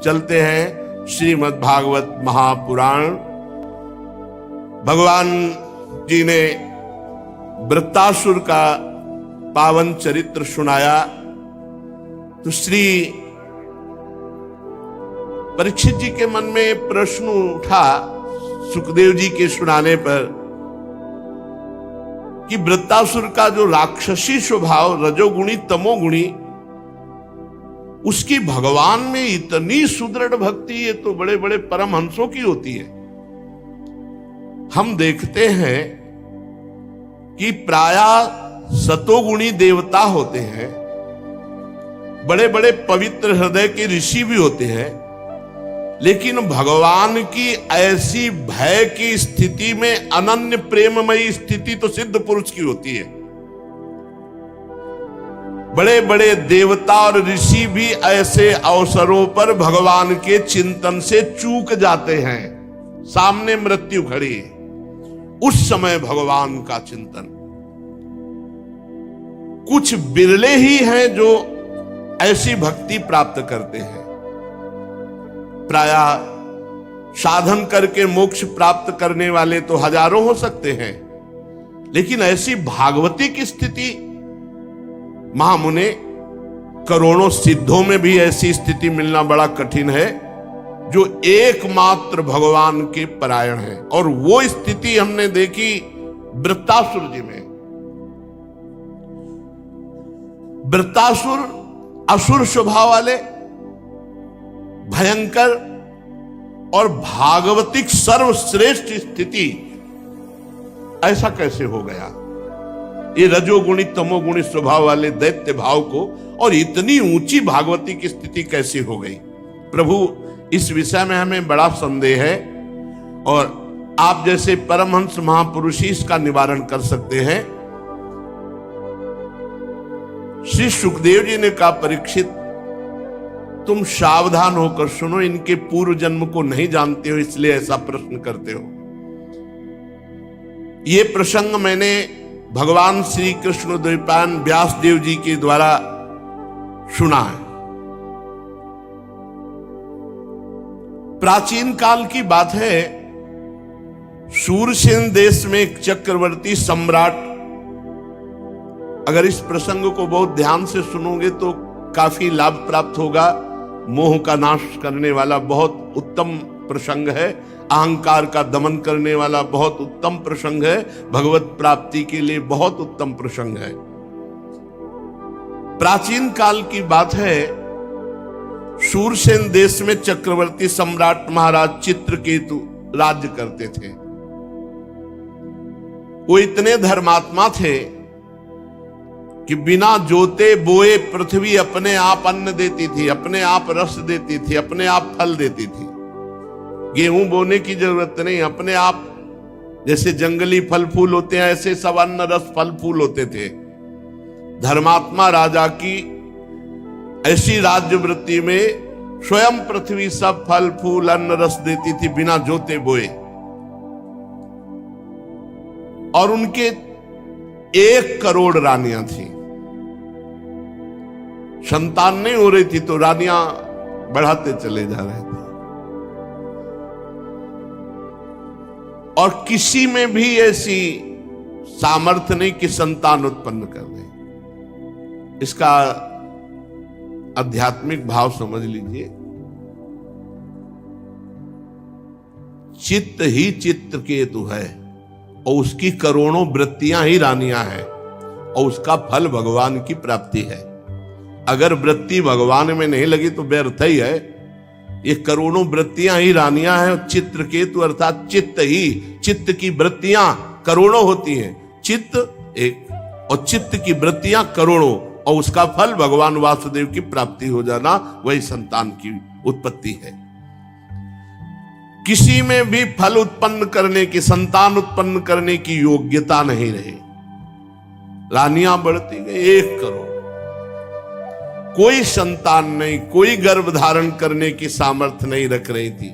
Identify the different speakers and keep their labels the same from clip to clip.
Speaker 1: चलते हैं श्रीमद् भागवत महापुराण। भगवान जी ने वृत्तासुर का पावन चरित्र सुनाया तो श्री परीक्षित जी के मन में प्रश्न उठा सुखदेव जी के सुनाने पर कि वृत्तासुर का जो राक्षसी स्वभाव, रजोगुणी तमोगुणी, उसकी भगवान में इतनी सुदृढ़ भक्ति ये तो बड़े बड़े परमहंसों की होती है। हम देखते हैं कि प्रायः सतोगुणी देवता होते हैं, बड़े बड़े पवित्र हृदय के ऋषि भी होते हैं, लेकिन भगवान की ऐसी भय की स्थिति में अनन्य प्रेममयी स्थिति तो सिद्ध पुरुष की होती है। बड़े बड़े देवता और ऋषि भी ऐसे अवसरों पर भगवान के चिंतन से चूक जाते हैं। सामने मृत्यु खड़ी है, उस समय भगवान का चिंतन। कुछ बिरले ही हैं जो ऐसी भक्ति प्राप्त करते हैं। प्रायः साधन करके मोक्ष प्राप्त करने वाले तो हजारों हो सकते हैं, लेकिन ऐसी भागवती की स्थिति महामुने करोड़ों सिद्धों में भी ऐसी स्थिति मिलना बड़ा कठिन है, जो एकमात्र भगवान के परायण है। और वो स्थिति हमने देखी वृत्तासुर जी में। वृत्तासुर असुर स्वभाव वाले, भयंकर और भागवतिक सर्वश्रेष्ठ स्थिति, ऐसा कैसे हो गया? ये रजोगुणी तमोगुणी स्वभाव वाले दैत्य भाव को और इतनी ऊंची भागवती की स्थिति कैसे हो गई? प्रभु, इस विषय में हमें बड़ा संदेह है और आप जैसे परमहंस महापुरुष ही इसका निवारण कर सकते हैं। श्री सुखदेव जी ने कहा, परीक्षित तुम सावधान होकर सुनो, इनके पूर्व जन्म को नहीं जानते हो इसलिए ऐसा प्रश्न करते हो। ये प्रसंग मैंने भगवान श्री कृष्ण द्वैपायन व्यास देव जी के द्वारा सुना है। प्राचीन काल की बात है, शूरसेन देश में एक चक्रवर्ती सम्राट, अगर इस प्रसंग को बहुत ध्यान से सुनोगे तो काफी लाभ प्राप्त होगा। मोह का नाश करने वाला बहुत उत्तम प्रसंग है, अहंकार का दमन करने वाला बहुत उत्तम प्रसंग है, भगवत प्राप्ति के लिए बहुत उत्तम प्रसंग है। प्राचीन काल की बात है, शूरसेन देश में चक्रवर्ती सम्राट महाराज चित्रकेतु राज्य करते थे। वो इतने धर्मात्मा थे कि बिना जोते बोए पृथ्वी अपने आप अन्न देती थी, अपने आप रस देती थी, अपने आप फल देती थी। गेहूं बोने की जरूरत नहीं, अपने आप जैसे जंगली फल फूल होते हैं ऐसे सब अन्न रस फल फूल होते थे। धर्मात्मा राजा की ऐसी राज्य वृत्ति में स्वयं पृथ्वी सब फल फूल अन्न रस देती थी बिना जोते बोए। और उनके 1 करोड़ रानियां थी। संतान नहीं हो रही थी तो रानियां बढ़ाते चले जा रहे थे, और किसी में भी ऐसी सामर्थ्य नहीं कि संतान उत्पन्न कर दे। इसका आध्यात्मिक भाव समझ लीजिए। चित्त ही चित्रकेतु है और उसकी करोड़ों वृत्तियां ही रानियां हैं, और उसका फल भगवान की प्राप्ति है। अगर वृत्ति भगवान में नहीं लगी तो व्यर्थ ही है। ये करोड़ों वृत्तियां ही रानियां हैं, और चित्रकेतु अर्थात चित्त ही, चित्त की वृत्तियां करोड़ों होती हैं, चित्त एक और चित्त की वृत्तियां करोड़ों, और उसका फल भगवान वासुदेव की प्राप्ति हो जाना, वही संतान की उत्पत्ति है। किसी में भी फल उत्पन्न करने की, संतान उत्पन्न करने की योग्यता नहीं रही। रानियां बढ़ती गई 1 करोड़, कोई संतान नहीं, कोई गर्भ धारण करने की सामर्थ्य नहीं रख रही थी।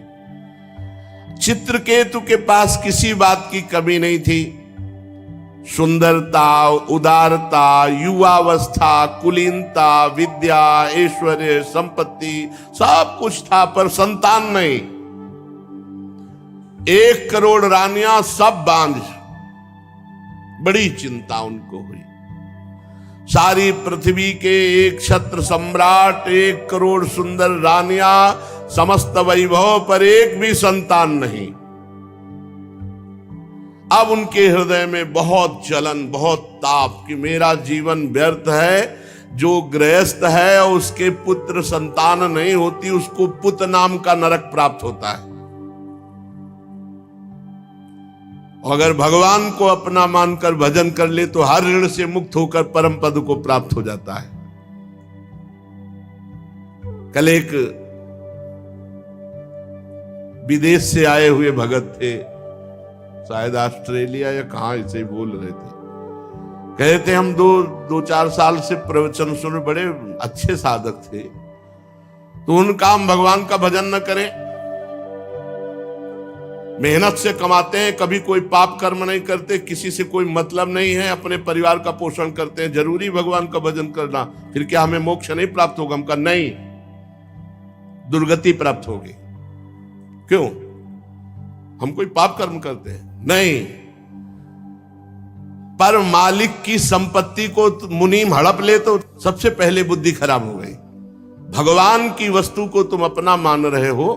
Speaker 1: चित्रकेतु के पास किसी बात की कमी नहीं थी। सुंदरता, उदारता, युवावस्था, कुलीनता, विद्या, ऐश्वर्य, संपत्ति सब कुछ था, पर संतान नहीं। 1 करोड़ रानियां सब बांझ। बड़ी चिंता उनको हुई। सारी पृथ्वी के 1 क्षत्र सम्राट, 1 करोड़ सुंदर रानियां, समस्त वैभव, पर एक भी संतान नहीं। अब उनके हृदय में बहुत जलन, बहुत ताप कि मेरा जीवन व्यर्थ है। जो गृहस्थ है उसके पुत्र संतान नहीं होती, उसको पुत नाम का नरक प्राप्त होता है। अगर भगवान को अपना मानकर भजन कर ले तो हर ऋण से मुक्त होकर परम पद को प्राप्त हो जाता है। कल एक विदेश से आए हुए भगत थे, शायद ऑस्ट्रेलिया या कहां, इसे बोल रहे थे। कह रहे थे हम दो 4 साल से प्रवचन सुन, बड़े अच्छे साधक थे, तो उनका हम भगवान का भजन न करें। मेहनत से कमाते हैं, कभी कोई पाप कर्म नहीं करते, किसी से कोई मतलब नहीं है, अपने परिवार का पोषण करते हैं, जरूरी भगवान का भजन करना, फिर क्या हमें मोक्ष नहीं प्राप्त होगा? हम कहा नहीं, दुर्गति प्राप्त होगी। क्यों? हम कोई पाप कर्म करते हैं? नहीं। पर मालिक की संपत्ति को मुनीम हड़प ले तो सबसे पहले बुद्धि खराब हो गई। भगवान की वस्तु को तुम अपना मान रहे हो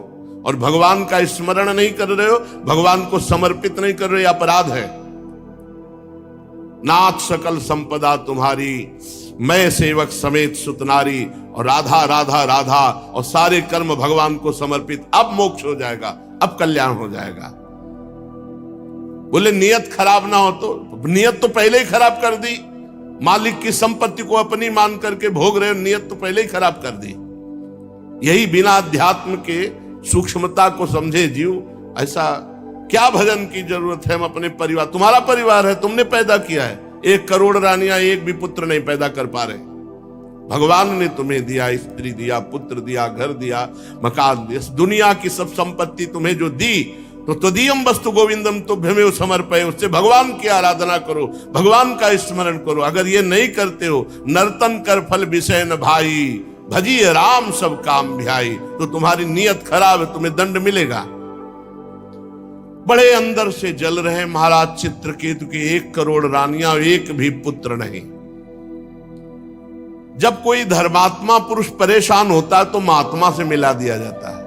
Speaker 1: और भगवान का स्मरण नहीं कर रहे हो, भगवान को समर्पित नहीं कर रहे, अपराध है। नाथ सकल संपदा तुम्हारी, मैं सेवक समेत सुतनारी, और राधा राधा राधा, और सारे कर्म भगवान को समर्पित। अब मोक्ष हो जाएगा, अब कल्याण हो जाएगा। बोले नियत खराब ना हो तो? नियत तो पहले ही खराब कर दी। मालिक की संपत्ति को अपनी मान करके भोग रहे हो, नियत तो पहले ही खराब कर दी। यही बिना अध्यात्म के सूक्ष्मता को समझे जीव, ऐसा क्या भजन की जरूरत है? हम अपने परिवार, तुम्हारा परिवार है, तुमने पैदा किया है। 1 करोड़ रानियां एक भी पुत्र नहीं पैदा कर पा रहे। भगवान ने तुम्हें दिया, स्त्री दिया, पुत्र दिया, घर दिया, मकान दिया, दुनिया की सब संपत्ति तुम्हें जो दी, तो तदीयम वस्तु गोविंदम तुभ्यमेव समर्पये, उससे भगवान की आराधना करो, भगवान का स्मरण करो। अगर ये नहीं करते हो, नर्तन कर फल विषय न भाई, भजिए राम सब काम ध्याई, तो तुम्हारी नियत खराब है, तुम्हें दंड मिलेगा। बड़े अंदर से जल रहे महाराज चित्रकेतु के 1 करोड़ रानियां, एक भी पुत्र नहीं। जब कोई धर्मात्मा पुरुष परेशान होता है तो महात्मा से मिला दिया जाता है,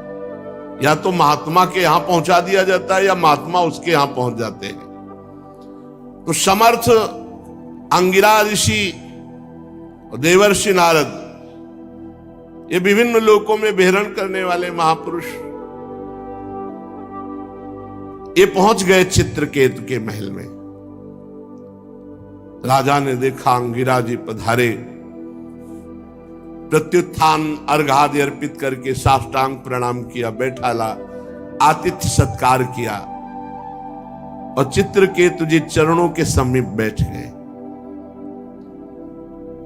Speaker 1: या तो महात्मा के यहां पहुंचा दिया जाता है या महात्मा उसके यहां पहुंच जाते हैं। तो समर्थ अंगिरा ऋषि और देवर्षि नारद, ये विभिन्न लोकों में विहरण करने वाले महापुरुष, ये पहुंच गए चित्रकेतु के महल में। राजा ने देखा अंगिरा जी पधारे, प्रत्युत्थान अर्घादि अर्पित करके साष्टांग प्रणाम किया, बैठा ला, आतिथ्य सत्कार किया, और चित्रकेतु जी चरणों के समीप बैठ गए।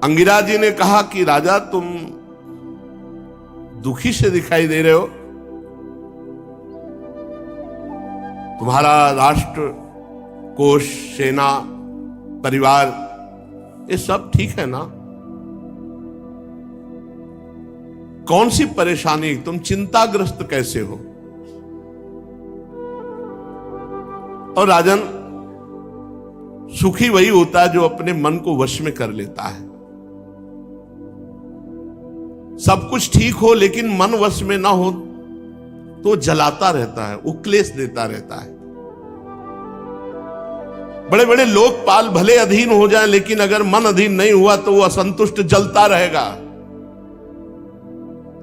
Speaker 1: अंगिरा जी ने कहा कि राजा तुम दुखी से दिखाई दे रहे हो, तुम्हारा राष्ट्र, कोष, सेना, परिवार, ये सब ठीक है ना? कौन सी परेशानी, तुम चिंताग्रस्त कैसे हो? और राजन, सुखी वही होता है जो अपने मन को वश में कर लेता है। सब कुछ ठीक हो लेकिन मन वश में ना हो तो जलाता रहता है, उक्लेश देता रहता है। बड़े बड़े लोकपाल भले अधीन हो जाएं, लेकिन अगर मन अधीन नहीं हुआ तो वो असंतुष्ट जलता रहेगा।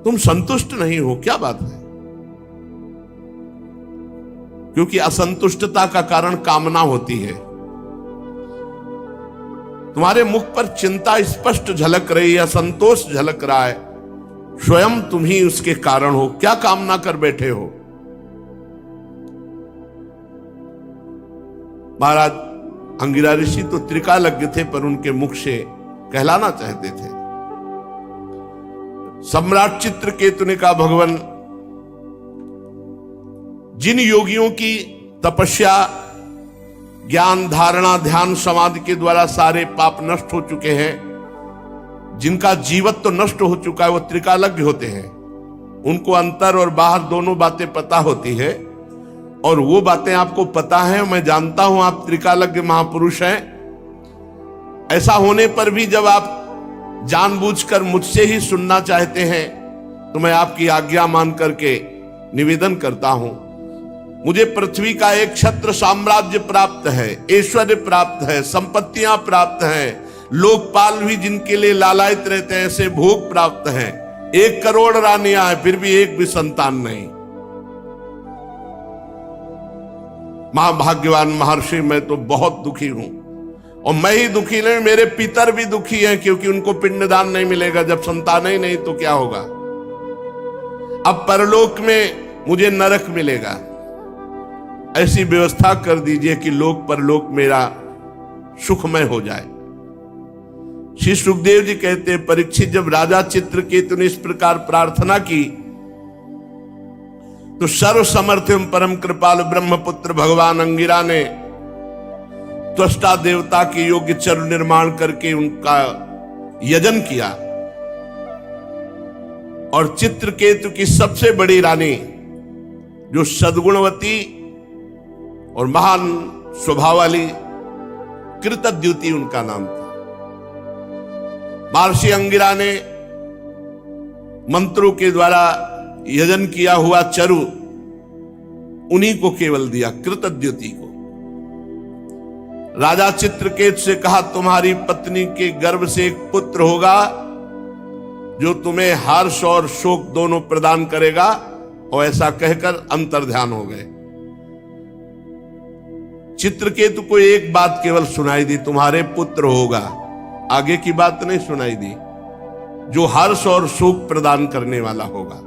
Speaker 1: तुम संतुष्ट नहीं हो, क्या बात है? क्योंकि असंतुष्टता का कारण कामना होती है। तुम्हारे मुख पर चिंता स्पष्ट झलक रही है, असंतोष झलक रहा है, स्वयं तुम ही उसके कारण हो। क्या कामना कर बैठे हो? महाराज अंगिरा ऋषि तो त्रिकालज्ञ थे, पर उनके मुख से कहलाना चाहते थे। सम्राट चित्रकेतु ने कहा, भगवान, जिन योगियों की तपस्या ज्ञान धारणा ध्यान समाधि के द्वारा सारे पाप नष्ट हो चुके हैं, जिनका जीवत्व नष्ट हो चुका है, वो त्रिकालज्ञ होते हैं। उनको अंतर और बाहर दोनों बातें पता होती है, और वो बातें आपको पता है। मैं जानता हूं आप त्रिकालज्ञ महापुरुष हैं। ऐसा होने पर भी जब आप जानबूझकर मुझसे ही सुनना चाहते हैं, तो मैं आपकी आज्ञा मान करके निवेदन करता हूं। मुझे पृथ्वी का एक छत्र साम्राज्य प्राप्त है, ऐश्वर्य प्राप्त है, संपत्तियां प्राप्त हैं, लोकपाल भी जिनके लिए लालायित रहते हैं ऐसे भोग प्राप्त हैं। 1 करोड़ रानियां हैं, फिर भी एक भी संतान नहीं। महाभाग्यवान महर्षि, मैं तो बहुत दुखी हूं, और मैं ही दुखी नहीं, मेरे पितर भी दुखी हैं, क्योंकि उनको पिंडदान नहीं मिलेगा। जब संतान ही नहीं तो क्या होगा। अब परलोक में मुझे नरक मिलेगा। ऐसी व्यवस्था कर दीजिए कि लोक परलोक मेरा सुखमय हो जाए। श्री सुखदेव जी कहते हैं, परीक्षित जब राजा चित्रकेतु ने इस प्रकार प्रार्थना की, तो सर्व समर्थ एवं परम कृपालु ब्रह्मपुत्र भगवान अंगिरा ने त्वष्टा देवता के योग्य चरु निर्माण करके उनका यजन किया, और चित्रकेतु की सबसे बड़ी रानी, जो सद्गुणवती और महान स्वभाव वाली कृतद्युति उनका नाम था। महर्षि अंगिरा ने मंत्रों के द्वारा यजन किया हुआ चरु उन्हीं को केवल दिया, कृतद्युति को। राजा चित्रकेतु से कहा, तुम्हारी पत्नी के गर्भ से एक पुत्र होगा जो तुम्हें हर्ष और शोक दोनों प्रदान करेगा, और ऐसा कहकर अंतर्ध्यान हो गए। चित्रकेतु को एक बात केवल सुनाई दी, तुम्हारे पुत्र होगा। आगे की बात नहीं सुनाई दी, जो हर्ष और सुख प्रदान करने वाला होगा।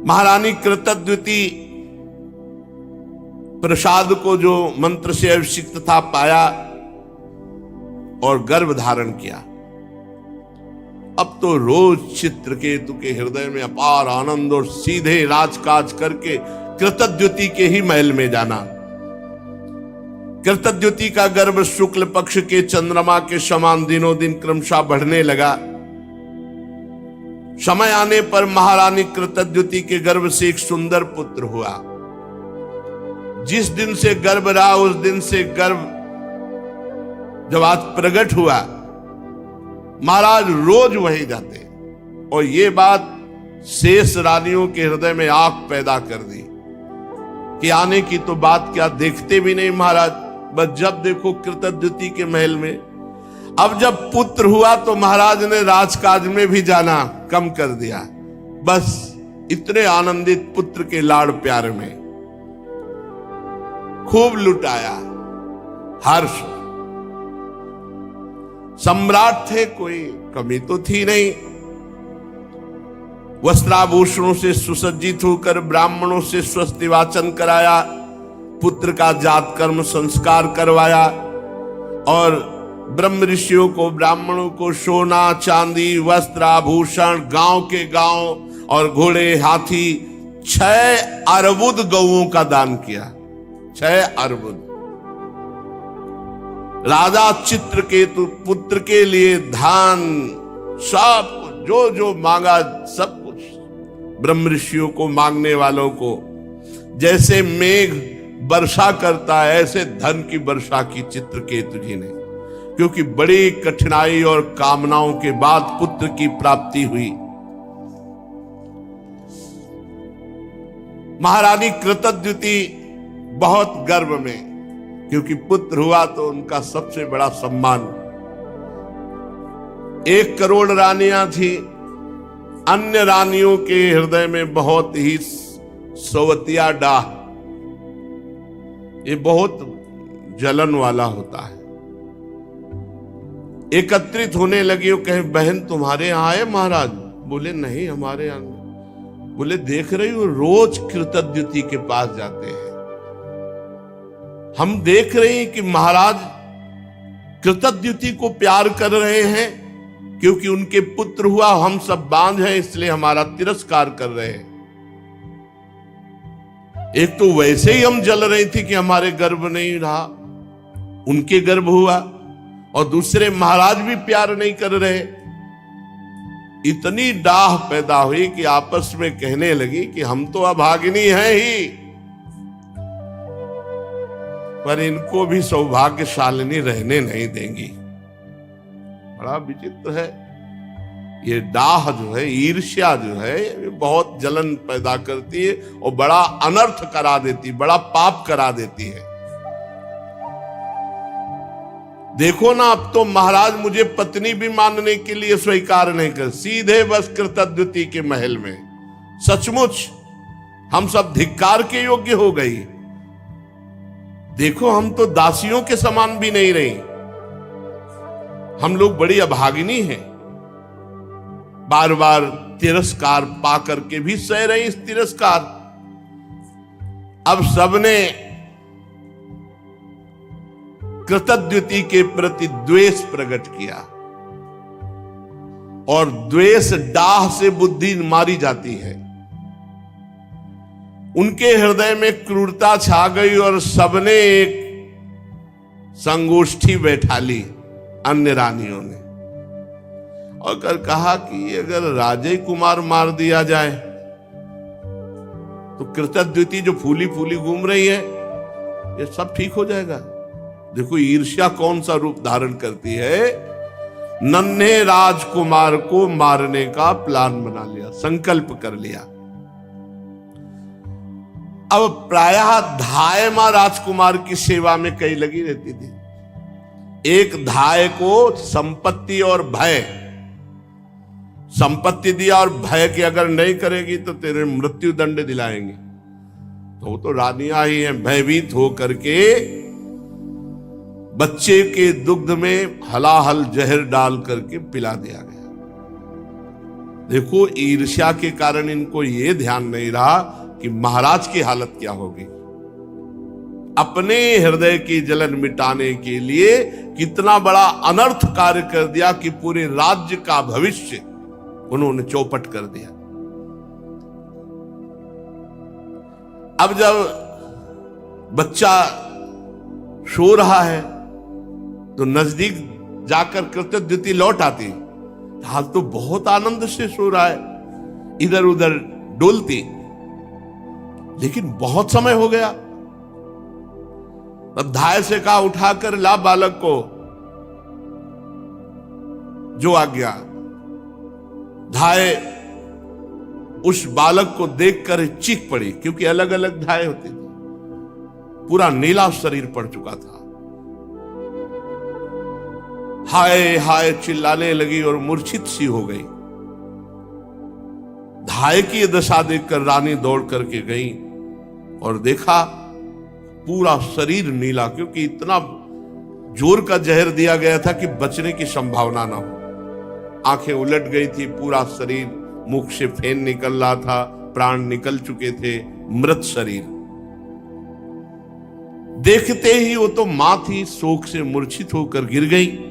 Speaker 1: महारानी कृतद्युति प्रसाद को जो मंत्र से अभिषिक्त था पाया और गर्भ धारण किया। अब तो रोज चित्रकेतु के हृदय में अपार आनंद, और सीधे राजकाज करके कृतद्युति के ही महल में जाना। कृतद्युति का गर्भ शुक्ल पक्ष के चंद्रमा के समान दिनों दिन क्रमशः बढ़ने लगा। समय आने पर महारानी कृतद्युति के गर्भ से एक सुंदर पुत्र हुआ। जिस दिन से गर्भ रहा, उस दिन से गर्भ जब आज प्रकट हुआ, महाराज रोज वहीं जाते, और ये बात शेष रानियों के हृदय में आग पैदा कर दी कि आने की तो बात क्या, देखते भी नहीं महाराज, बस जब देखो कृतद्युति के महल में। अब जब पुत्र हुआ तो महाराज ने राजकाज में भी जाना कम कर दिया, बस इतने आनंदित पुत्र के लाड़ प्यार में खूब लुटाया हर्ष। सम्राट थे, कोई कमी तो थी नहीं। वस्त्राभूषणों से सुसज्जित होकर ब्राह्मणों से स्वस्ति वाचन कराया, पुत्र का जात कर्म संस्कार करवाया, और ब्रह्म ऋषियों को ब्राह्मणों को सोना चांदी वस्त्र आभूषण, गांव के गांव और घोड़े हाथी 6 अर्बुद गौओं का दान किया। 6 अर्बुद। राजा चित्रकेतु पुत्र के लिए धान सब कुछ, जो जो मांगा सब कुछ, ब्रह्म ऋषियों को मांगने वालों को जैसे मेघ वर्षा करता है, ऐसे धन की वर्षा की चित्रकेतु जी ने, क्योंकि बड़ी कठिनाई और कामनाओं के बाद पुत्र की प्राप्ति हुई। महारानी कृतद्युति बहुत गर्व में, क्योंकि पुत्र हुआ तो उनका सबसे बड़ा सम्मान। 1 करोड़ रानियां थी, अन्य रानियों के हृदय में बहुत ही सवतिया डाह, ये बहुत जलन वाला होता है। एकत्रित होने लगी, वो कहे बहन तुम्हारे यहां आए महाराज? बोले नहीं हमारे यहां। बोले देख रही हो रोज कृतद्युति के पास जाते हैं, हम देख रहे हैं कि महाराज कृतद्युति को प्यार कर रहे हैं, क्योंकि उनके पुत्र हुआ, हम सब बांझ हैं इसलिए हमारा तिरस्कार कर रहे हैं। एक तो वैसे ही हम जल रही थी कि हमारे गर्भ नहीं रहा, उनके गर्भ हुआ, और दूसरे महाराज भी प्यार नहीं कर रहे। इतनी डाह पैदा हुई कि आपस में कहने लगी कि हम तो अभागिनी हैं ही, पर इनको भी सौभाग्यशालिनी रहने नहीं देंगी। बड़ा विचित्र है ये डाह जो है, ईर्ष्या जो है, ये बहुत जलन पैदा करती है और बड़ा अनर्थ करा देती, बड़ा पाप करा देती है। देखो ना, अब तो महाराज मुझे पत्नी भी मानने के लिए स्वीकार नहीं कर, सीधे बस कृतद्युति के महल में। सचमुच हम सब धिक्कार के योग्य हो गई। देखो, हम तो दासियों के समान भी नहीं रही, हम लोग बड़ी अभागिनी हैं। बार बार तिरस्कार पा करके भी सह रही इस तिरस्कार। अब सबने कृतद्युति के प्रति द्वेष प्रकट किया, और द्वेष डाह से बुद्धि मारी जाती है। उनके हृदय में क्रूरता छा गई और सबने एक संगोष्ठी बैठा ली अन्य रानियों ने, और कर कहा कि अगर राजे कुमार मार दिया जाए तो कृतद्युति जो फूली फूली घूम रही है ये सब ठीक हो जाएगा। देखो ईर्ष्या कौन सा रूप धारण करती है। नन्हे राजकुमार को मारने का प्लान बना लिया, संकल्प कर लिया। अब प्रायः धाय मां राजकुमार की सेवा में कई लगी रहती थी। एक धाय को संपत्ति और भय, संपत्ति दिया और भय कि अगर नहीं करेगी तो तेरे मृत्यु दंड दिलाएंगे। तो वो तो रानियां ही हैं। भयभीत होकर के बच्चे के दुग्ध में हलाहल जहर डाल करके पिला दिया गया। देखो ईर्ष्या के कारण इनको ये ध्यान नहीं रहा कि महाराज की हालत क्या होगी। अपने हृदय की जलन मिटाने के लिए कितना बड़ा अनर्थ कार्य कर दिया कि पूरे राज्य का भविष्य उन्होंने चौपट कर दिया। अब जब बच्चा सो रहा है तो नजदीक जाकर कृतद्युति लौट आती। हाल तो बहुत आनंद से सो रहा है, इधर उधर डोलती, लेकिन बहुत समय हो गया। तब धाय से कहा उठाकर ला बालक को, जो आज्ञा। धाय उस बालक को देखकर चीख पड़ी, क्योंकि अलग अलग धाय होती थी। पूरा नीला शरीर पड़ चुका था। हाय हाय चिल्लाने लगी और मूर्छित सी हो गई। धाय की दशा देखकर रानी दौड़ करके गई और देखा पूरा शरीर नीला, क्योंकि इतना जोर का जहर दिया गया था कि बचने की संभावना ना हो। आंखें उलट गई थी, पूरा शरीर, मुख से फेन निकल रहा था, प्राण निकल चुके थे, मृत शरीर। देखते ही वो तो मां थी, शोक से मूर्छित होकर गिर गई।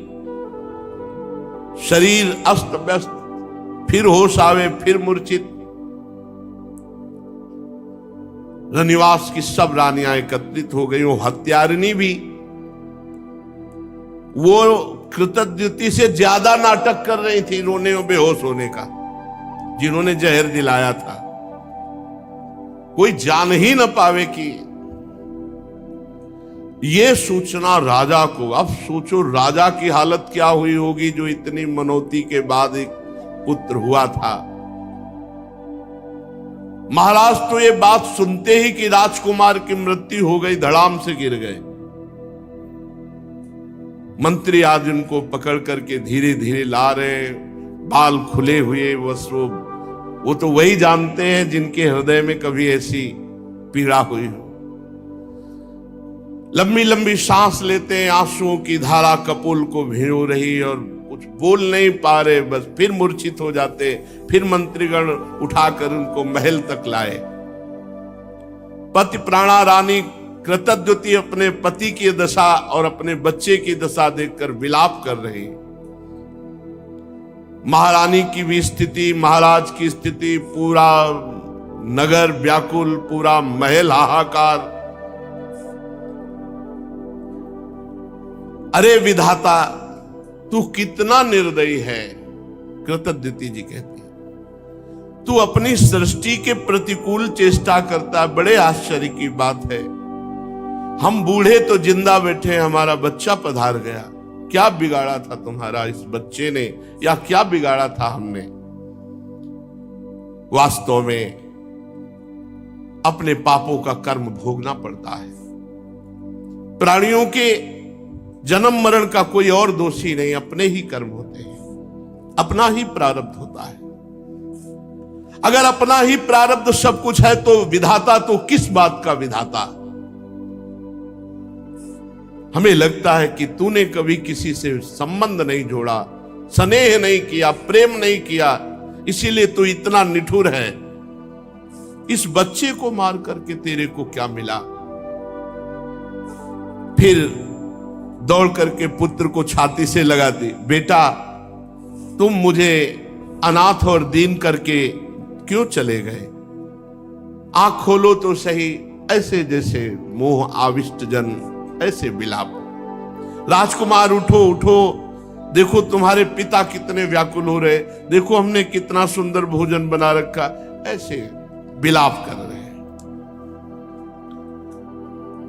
Speaker 1: शरीर अस्त व्यस्त, फिर होश आवे, फिर मूर्छित। रनिवास की सब रानियां एकत्रित हो गई। वो हत्यारिणी भी, वो कृतद्युति से ज्यादा नाटक कर रही थी रोने और बेहोश होने का, जिन्होंने जहर दिलाया था। कोई जान ही न पावे कि ये सूचना राजा को। अब सोचो राजा की हालत क्या हुई होगी, जो इतनी मनौती के बाद एक पुत्र हुआ था। महाराज तो ये बात सुनते ही कि राजकुमार की मृत्यु हो गई, धड़ाम से गिर गए। मंत्री आज उनको पकड़ करके धीरे धीरे ला रहे, बाल खुले हुए वस्त्रों। वो तो वही जानते हैं जिनके हृदय में कभी ऐसी पीड़ा हुई हो। लंबी लंबी सांस लेते हैं, आंसुओं की धारा कपोल को भिगो रही और कुछ बोल नहीं पा रहे, बस फिर मूर्छित हो जाते। फिर मंत्रीगण उठाकर उनको महल तक लाए। पति प्राणा रानी कृतद्युति अपने पति की दशा और अपने बच्चे की दशा देखकर विलाप कर रही। महारानी की भी स्थिति, महाराज की स्थिति, पूरा नगर व्याकुल, पूरा महल हाहाकार। अरे विधाता, तू कितना निर्दयी है। कृतद्युति जी कहती है, तू अपनी सृष्टि के प्रतिकूल चेष्टा करता है। बड़े आश्चर्य की बात है, हम बूढ़े तो जिंदा बैठे, हमारा बच्चा पधार गया। क्या बिगाड़ा था तुम्हारा इस बच्चे ने, या क्या बिगाड़ा था हमने? वास्तव में अपने पापों का कर्म भोगना पड़ता है। प्राणियों के जन्म मरण का कोई और दोषी नहीं, अपने ही कर्म होते हैं, अपना ही प्रारब्ध होता है। अगर अपना ही प्रारब्ध सब कुछ है तो विधाता तो किस बात का विधाता? हमें लगता है कि तूने कभी किसी से संबंध नहीं जोड़ा, स्नेह नहीं किया, प्रेम नहीं किया, इसीलिए तू इतना निठुर है। इस बच्चे को मार करके तेरे को क्या मिला? फिर दौड़ करके पुत्र को छाती से लगा दी, बेटा तुम मुझे अनाथ और दीन करके क्यों चले गए? आंख खोलो तो सही, ऐसे जैसे मोह आविष्ट जन ऐसे बिलाप। राजकुमार उठो उठो, देखो तुम्हारे पिता कितने व्याकुल हो रहे, देखो हमने कितना सुंदर भोजन बना रखा, ऐसे बिलाप कर रहे हैं।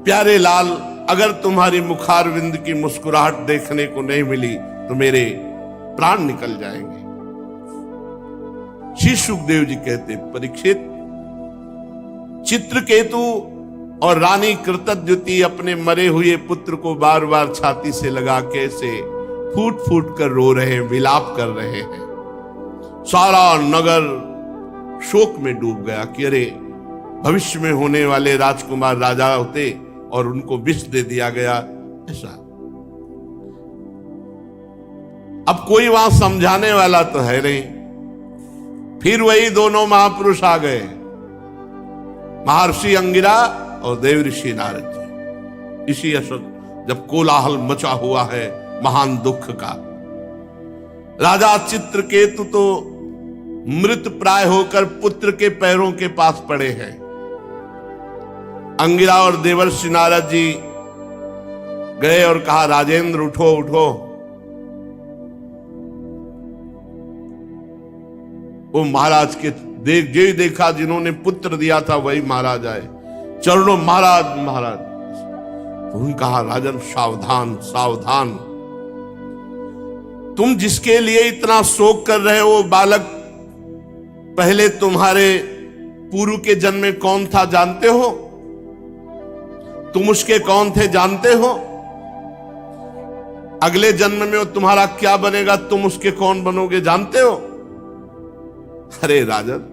Speaker 1: प्यारे लाल, अगर तुम्हारी मुखारविंद की मुस्कुराहट देखने को नहीं मिली तो मेरे प्राण निकल जाएंगे। श्री सुखदेव जी कहते, परीक्षित, चित्रकेतु और रानी कृतद्युति अपने मरे हुए पुत्र को बार बार छाती से लगा के से फूट फूट कर रो रहे हैं, विलाप कर रहे हैं। सारा नगर शोक में डूब गया कि अरे भविष्य में होने वाले राजकुमार राजा होते और उनको विष दे दिया गया। ऐसा अब कोई वहां समझाने वाला तो है नहीं। फिर वही दोनों महापुरुष आ गए, महर्षि अंगिरा और देवऋषि नारद जी। इसी असर जब कोलाहल मचा हुआ है महान दुख का, राजा चित्रकेतु तो मृत प्राय होकर पुत्र के पैरों के पास पड़े हैं। अंगिरा और देवर्षि नारद जी गए और कहा, राजेंद्र उठो उठो। वो महाराज के जो देखा जिन्होंने पुत्र दिया था वही महाराज आए, चरणों महाराज महाराज। तो उन्होंने कहा, राजन सावधान सावधान, तुम जिसके लिए इतना शोक कर रहे हो वो बालक पहले तुम्हारे पूर्व के जन्म में कौन था जानते हो? तुम उसके कौन थे जानते हो? अगले जन्म में वो तुम्हारा क्या बनेगा, तुम उसके कौन बनोगे जानते हो? अरे राजन,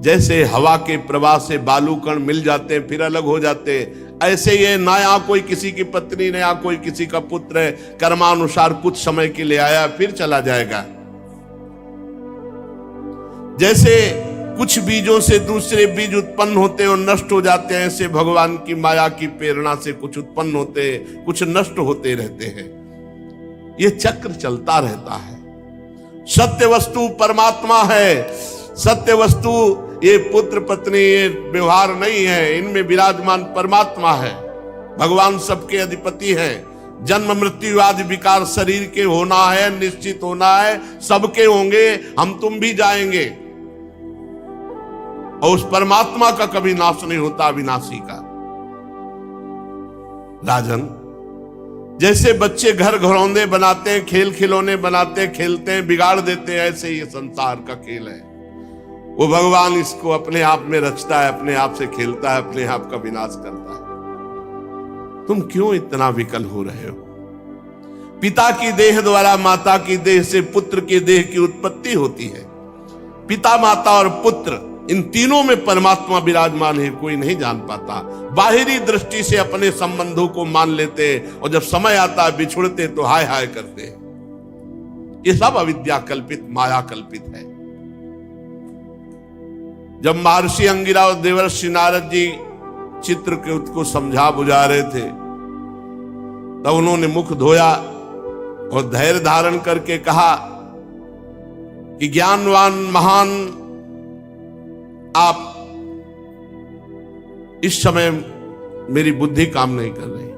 Speaker 1: जैसे हवा के प्रवाह से बालू कण मिल जाते हैं फिर अलग हो जाते हैं, ऐसे ये ना यहाँ कोई किसी की पत्नी न यहाँ कोई किसी का पुत्र है, कर्मानुसार कुछ समय के लिए आया फिर चला जाएगा। जैसे कुछ बीजों से दूसरे बीज उत्पन्न होते और नष्ट हो जाते हैं, ऐसे भगवान की माया की प्रेरणा से कुछ उत्पन्न होते, कुछ नष्ट होते रहते हैं। ये चक्र चलता रहता है। सत्य वस्तु परमात्मा है। सत्य वस्तु ये पुत्र पत्नी ये व्यवहार नहीं है, इनमें विराजमान परमात्मा है। भगवान सबके अधिपति हैं। जन्म मृत्यु आदि विकार शरीर के होना है, निश्चित होना है, सबके होंगे, हम तुम भी जाएंगे। और उस परमात्मा का कभी नाश नहीं होता, अविनाशी का। राजन, जैसे बच्चे घर घरौंदे बनाते हैं, खेल खिलौने बनाते हैं, खेलते हैं, बिगाड़ देते हैं, ऐसे ये संसार का खेल है। वो भगवान इसको अपने आप में रचता है, अपने आप से खेलता है, अपने आप का विनाश करता है। तुम क्यों इतना विकल हो रहे हो? पिता की देह द्वारा माता की देह से पुत्र की देह की उत्पत्ति होती है। पिता, माता और पुत्र, इन तीनों में परमात्मा विराजमान है, कोई नहीं जान पाता। बाहरी दृष्टि से अपने संबंधों को मान लेते और जब समय आता है बिछुड़ते तो हाय हाय करते हैं। ये सब अविद्या कल्पित, माया कल्पित है। जब महर्षि अंगिरा और देवर्षि नारद जी चित्रकेतु को समझा बुझा रहे थे, तब उन्होंने मुख धोया और धैर्य धारण करके कहा कि ज्ञानवान महान आप इस समय मेरी बुद्धि काम नहीं कर रही,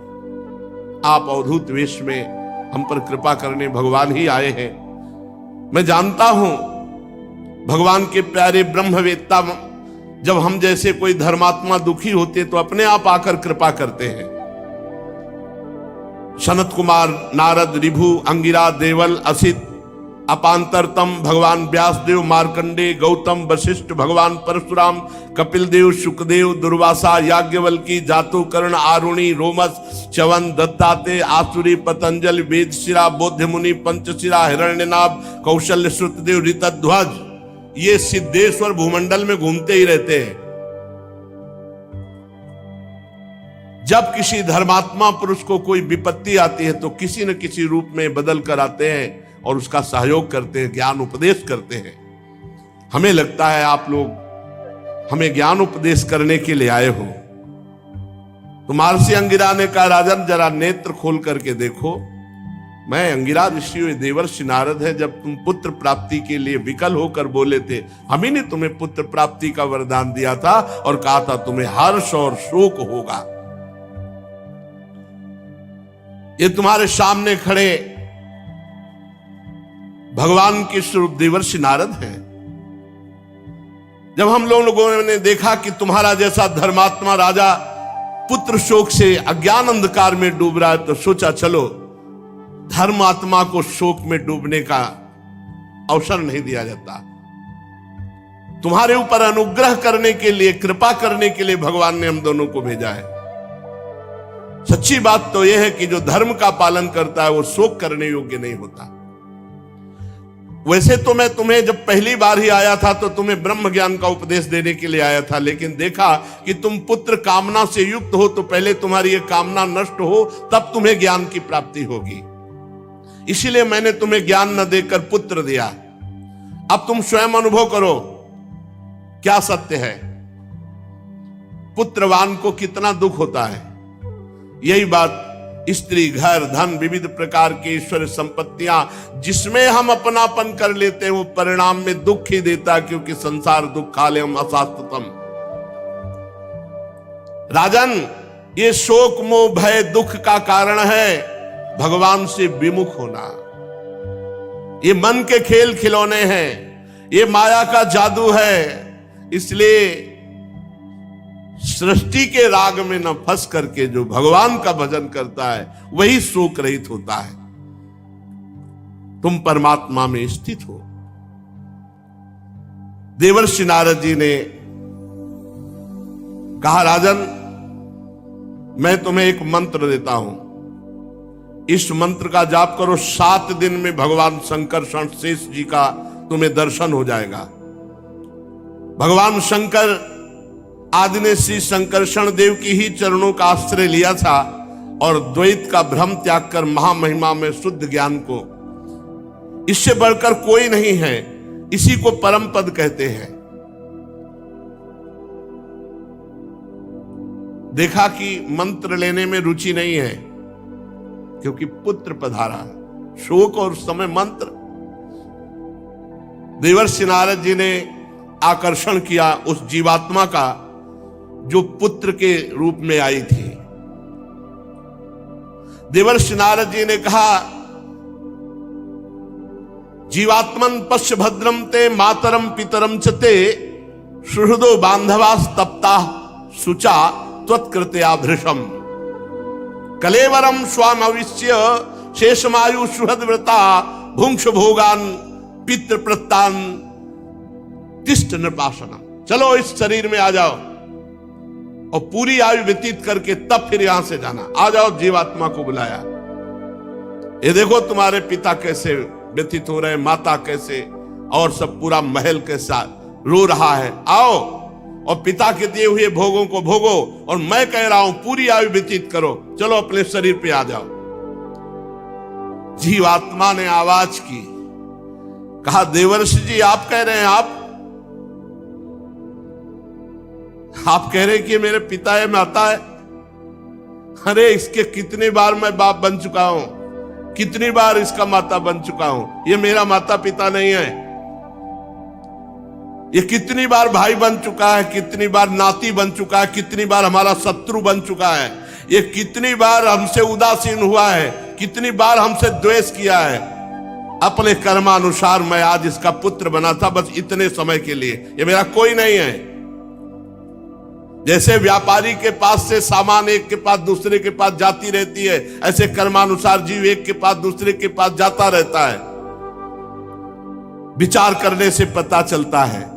Speaker 1: आप अवधूत वेश में हम पर कृपा करने भगवान ही आए हैं। मैं जानता हूं भगवान के प्यारे ब्रह्मवेत्ता जब हम जैसे कोई धर्मात्मा दुखी होते तो अपने आप आकर कृपा करते हैं। सनत कुमार, नारद, ऋभु, अंगिरा, देवल, असित, अपांतरतम, भगवान व्यासदेव, मार्कंडे, गौतम, वशिष्ठ, भगवान परशुराम, कपिल देव, शुकदेव, दुर्वासा, याज्ञवल्की, जातुकर्ण, आरुणि, रोमस, च्यवन, दत्तात्रेय, आसुरी, पतंजलि, वेदशिरा, बौद्ध मुनि, पंचशिरा, हिरण्यनाभ, कौशल्य, श्रुतदेव, ऋतध्वज, ये सिद्धेश्वर भूमंडल में घूमते ही रहते हैं। जब किसी धर्मात्मा पुरुष को कोई विपत्ति आती है तो किसी न किसी रूप में बदल कर आते हैं और उसका सहयोग करते हैं, ज्ञान उपदेश करते हैं। हमें लगता है आप लोग हमें ज्ञान उपदेश करने के लिए आए हो। तो महर्षि अंगिरा ने कहा, राजन जरा नेत्र खोल करके देखो, मैं अंगिरा ऋषि देवर्षि नारद है। जब तुम पुत्र प्राप्ति के लिए विकल होकर बोले थे, हम ही ने तुम्हें पुत्र प्राप्ति का वरदान दिया था और कहा था तुम्हें हर्ष और शोक होगा। ये तुम्हारे सामने खड़े भगवान के स्वरूप देवर्षि नारद हैं। जब हम लोगों ने देखा कि तुम्हारा जैसा धर्मात्मा राजा पुत्र शोक से अज्ञान अंधकार में डूब रहा है, तो सोचा चलो धर्मात्मा को शोक में डूबने का अवसर नहीं दिया जाता। तुम्हारे ऊपर अनुग्रह करने के लिए, कृपा करने के लिए भगवान ने हम दोनों को भेजा है। सच्ची बात तो यह है कि जो धर्म का पालन करता है वो शोक करने योग्य नहीं होता। वैसे तो मैं तुम्हें जब पहली बार ही आया था तो तुम्हें ब्रह्म ज्ञान का उपदेश देने के लिए आया था, लेकिन देखा कि तुम पुत्र कामना से युक्त हो, तो पहले तुम्हारी ये कामना नष्ट हो तब तुम्हें ज्ञान की प्राप्ति होगी। इसीलिए मैंने तुम्हें ज्ञान न देकर पुत्र दिया। अब तुम स्वयं अनुभव करो क्या सत्य है, पुत्रवान को कितना दुख होता है। यही बात स्त्री, घर, धन, विविध प्रकार की ईश्वर संपत्तियां जिसमें हम अपनापन कर लेते हैं वो परिणाम में दुख ही देता, क्योंकि संसार दुखालयम अशाश्वतम। राजन, ये शोक मोह भय दुख का कारण है भगवान से विमुख होना। ये मन के खेल खिलौने हैं, ये माया का जादू है। इसलिए सृष्टि के राग में न फंस करके जो भगवान का भजन करता है वही शोक रहित होता है। तुम परमात्मा में स्थित हो। देवर्षि नारद जी ने कहा, राजन मैं तुम्हें एक मंत्र देता हूं, इस मंत्र का जाप करो। 7 दिन में भगवान शंकर शेष जी का तुम्हें दर्शन हो जाएगा। भगवान शंकर आदि ने श्री शंकरषण देव की ही चरणों का आश्रय लिया था और द्वैत का भ्रम त्याग कर महामहिमा में शुद्ध ज्ञान को, इससे बढ़कर कोई नहीं है, इसी को परम पद कहते हैं। देखा कि मंत्र लेने में रुचि नहीं है क्योंकि पुत्र पधारा, शोक और समय मंत्र। देवर्षि नारद जी ने आकर्षण किया उस जीवात्मा का जो पुत्र के रूप में आई थी। देवर्षि नारद जी ने कहा, जीवात्मन पश्य भद्रम ते मातरम पितरम च ते सुहृदो बांधवास तप्ता सुचा त्वत्कृत्या भृशम कलेवरम स्वाम अविश्य शेषमायु सुहृदव्रता भुंक्ष भोगान पितृ प्रत्तान तिष्ठ नृपासनम। चलो इस शरीर में आ जाओ और पूरी आयु व्यतीत करके तब फिर यहां से जाना। आ जाओ, जीवात्मा को बुलाया। ये देखो तुम्हारे पिता कैसे व्यतीत हो रहे हैं, माता कैसे, और सब पूरा महल कैसा रो रहा है। आओ और पिता के दिए हुए भोगों को भोगो, और मैं कह रहा हूं पूरी आयु व्यतीत करो। चलो अपने शरीर पे आ जाओ। जीवात्मा ने आवाज की, कहा, देवर्षि जी आप कह रहे हैं, आप कह रहे हैं कि मेरे पिता है, माता है। अरे इसके कितनी बार मैं बाप बन चुका हूं, कितनी बार इसका माता बन चुका हूं। ये मेरा माता पिता नहीं है। ये कितनी बार भाई बन चुका है, कितनी बार नाती बन चुका है, कितनी बार हमारा शत्रु बन चुका है, ये कितनी बार हमसे उदासीन हुआ है, कितनी बार हमसे द्वेष किया है। अपने कर्मानुसार मैं आज इसका पुत्र बना था, बस इतने समय के लिए, ये मेरा कोई नहीं है। जैसे व्यापारी के पास से सामान एक के पास दूसरे के पास जाती रहती है, ऐसे कर्मानुसार जीव एक के पास दूसरे के पास जाता रहता है। विचार करने से पता चलता है।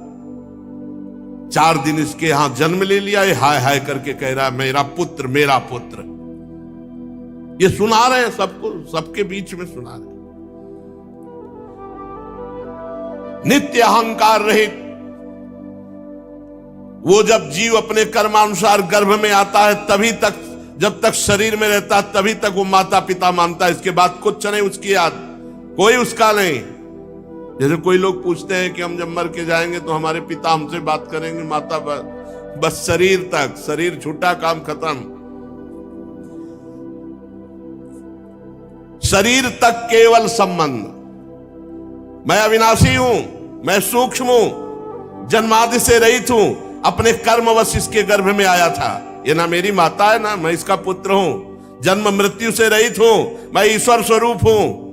Speaker 1: 4 दिन इसके यहां जन्म ले लिया, ये हाय हाय करके कह रहा है मेरा पुत्र मेरा पुत्र। ये सुना रहे हैं सबको, सबके बीच में सुना रहे हैं। नित्य अहंकार रहित वो जब जीव अपने कर्मानुसार गर्भ में आता है, तभी तक, जब तक शरीर में रहता है तभी तक वो माता पिता मानता है। इसके बाद कुछ नहीं उसकी याद, कोई उसका नहीं। जैसे कोई लोग पूछते हैं कि हम जब मर के जाएंगे तो हमारे पिता हमसे बात करेंगे, माता बस शरीर तक, शरीर छूटा काम खत्म। शरीर तक केवल संबंध। मैं अविनाशी हूं, मैं सूक्ष्म हूं, जन्मादि से रहित हूं, अपने कर्मवश इसके गर्भ में आया था। ये ना मेरी माता है ना मैं इसका पुत्र हूं, जन्म मृत्यु से रहित हूं, मैं ईश्वर स्वरूप हूं।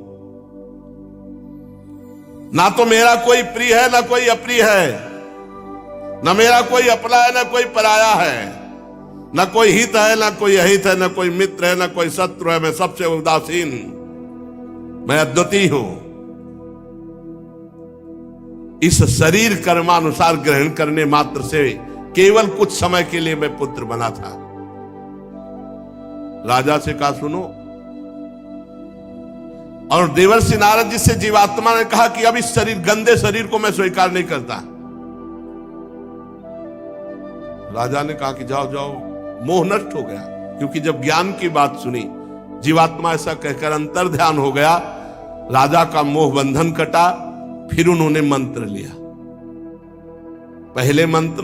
Speaker 1: ना तो मेरा कोई प्रिय है ना कोई अप्रिय है, ना मेरा कोई अपना है ना कोई पराया है, ना कोई हित है ना कोई अहित है, ना कोई मित्र है ना कोई शत्रु है। मैं सबसे उदासीन, मैं अद्वितीय हूं। इस शरीर कर्मानुसार ग्रहण करने मात्र से केवल कुछ समय के लिए मैं पुत्र बना था। राजा से कहा सुनो, और देवर्षि नारद जी से जीवात्मा ने कहा कि अब इस शरीर, गंदे शरीर को मैं स्वीकार नहीं करता। राजा ने कहा कि जाओ जाओ, मोह नष्ट हो गया। क्योंकि जब ज्ञान की बात सुनी, जीवात्मा ऐसा कहकर अंतर ध्यान हो गया, राजा का मोह बंधन कटा। फिर उन्होंने मंत्र लिया। पहले मंत्र,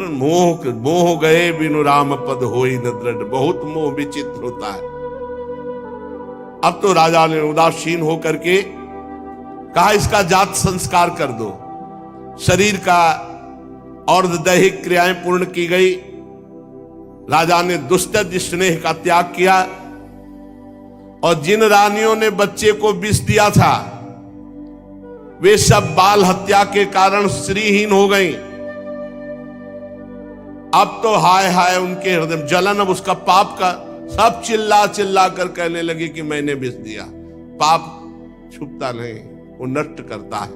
Speaker 1: मोह गए बिनु राम पद होई न दृढ़। बहुत मोह विचित्र होता है। अब तो राजा ने उदासीन होकर के कहा इसका जात संस्कार कर दो। शरीर का और दैहिक क्रियाएं पूर्ण की गई। राजा ने दुस्त्यज स्नेह का त्याग किया, और जिन रानियों ने बच्चे को विष दिया था वे सब बाल हत्या के कारण श्रीहीन हो गई। अब तो हाय हाय उनके हृदय में जलन, अब उसका पाप का सब चिल्ला चिल्ला कर कहने लगे कि मैंने विष दिया। पाप छुपता नहीं, वो नष्ट करता है।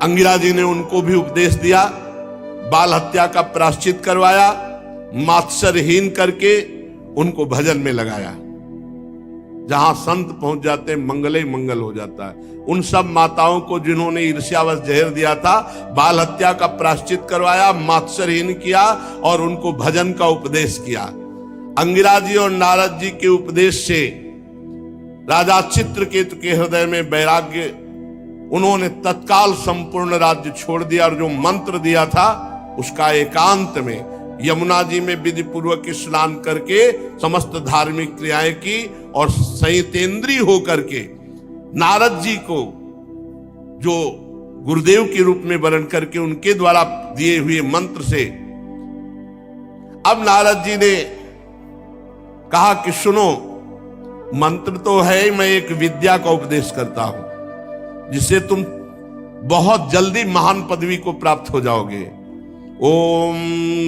Speaker 1: अंगिरा जी ने उनको भी उपदेश दिया, बाल हत्या का प्रायश्चित करवाया, मात्सरहीन करके उनको भजन में लगाया। जहां संत पहुंच जाते हैं मंगल ही मंगल हो जाता है। उन सब माताओं को जिन्होंने ईर्ष्यावश जहर दिया था, बाल हत्या का प्रायश्चित करवाया, मात्सरहीन किया और उनको भजन का उपदेश किया। अंगिरा जी और नारद जी के उपदेश से राजा चित्रकेतु के हृदय में वैराग्य, उन्होंने तत्काल संपूर्ण राज्य छोड़ दिया, और जो मंत्र दिया था उसका एकांत में यमुना जी में विधि पूर्वक स्नान करके समस्त धार्मिक क्रियाएं की, और संयतेंद्रीय होकर के नारद जी को जो गुरुदेव के रूप में वर्ण करके उनके द्वारा दिए हुए मंत्र से, अब नारद जी ने कहा कि सुनो, मंत्र तो है, मैं एक विद्या का उपदेश करता हूं जिससे तुम बहुत जल्दी महान पदवी को प्राप्त हो जाओगे। ओम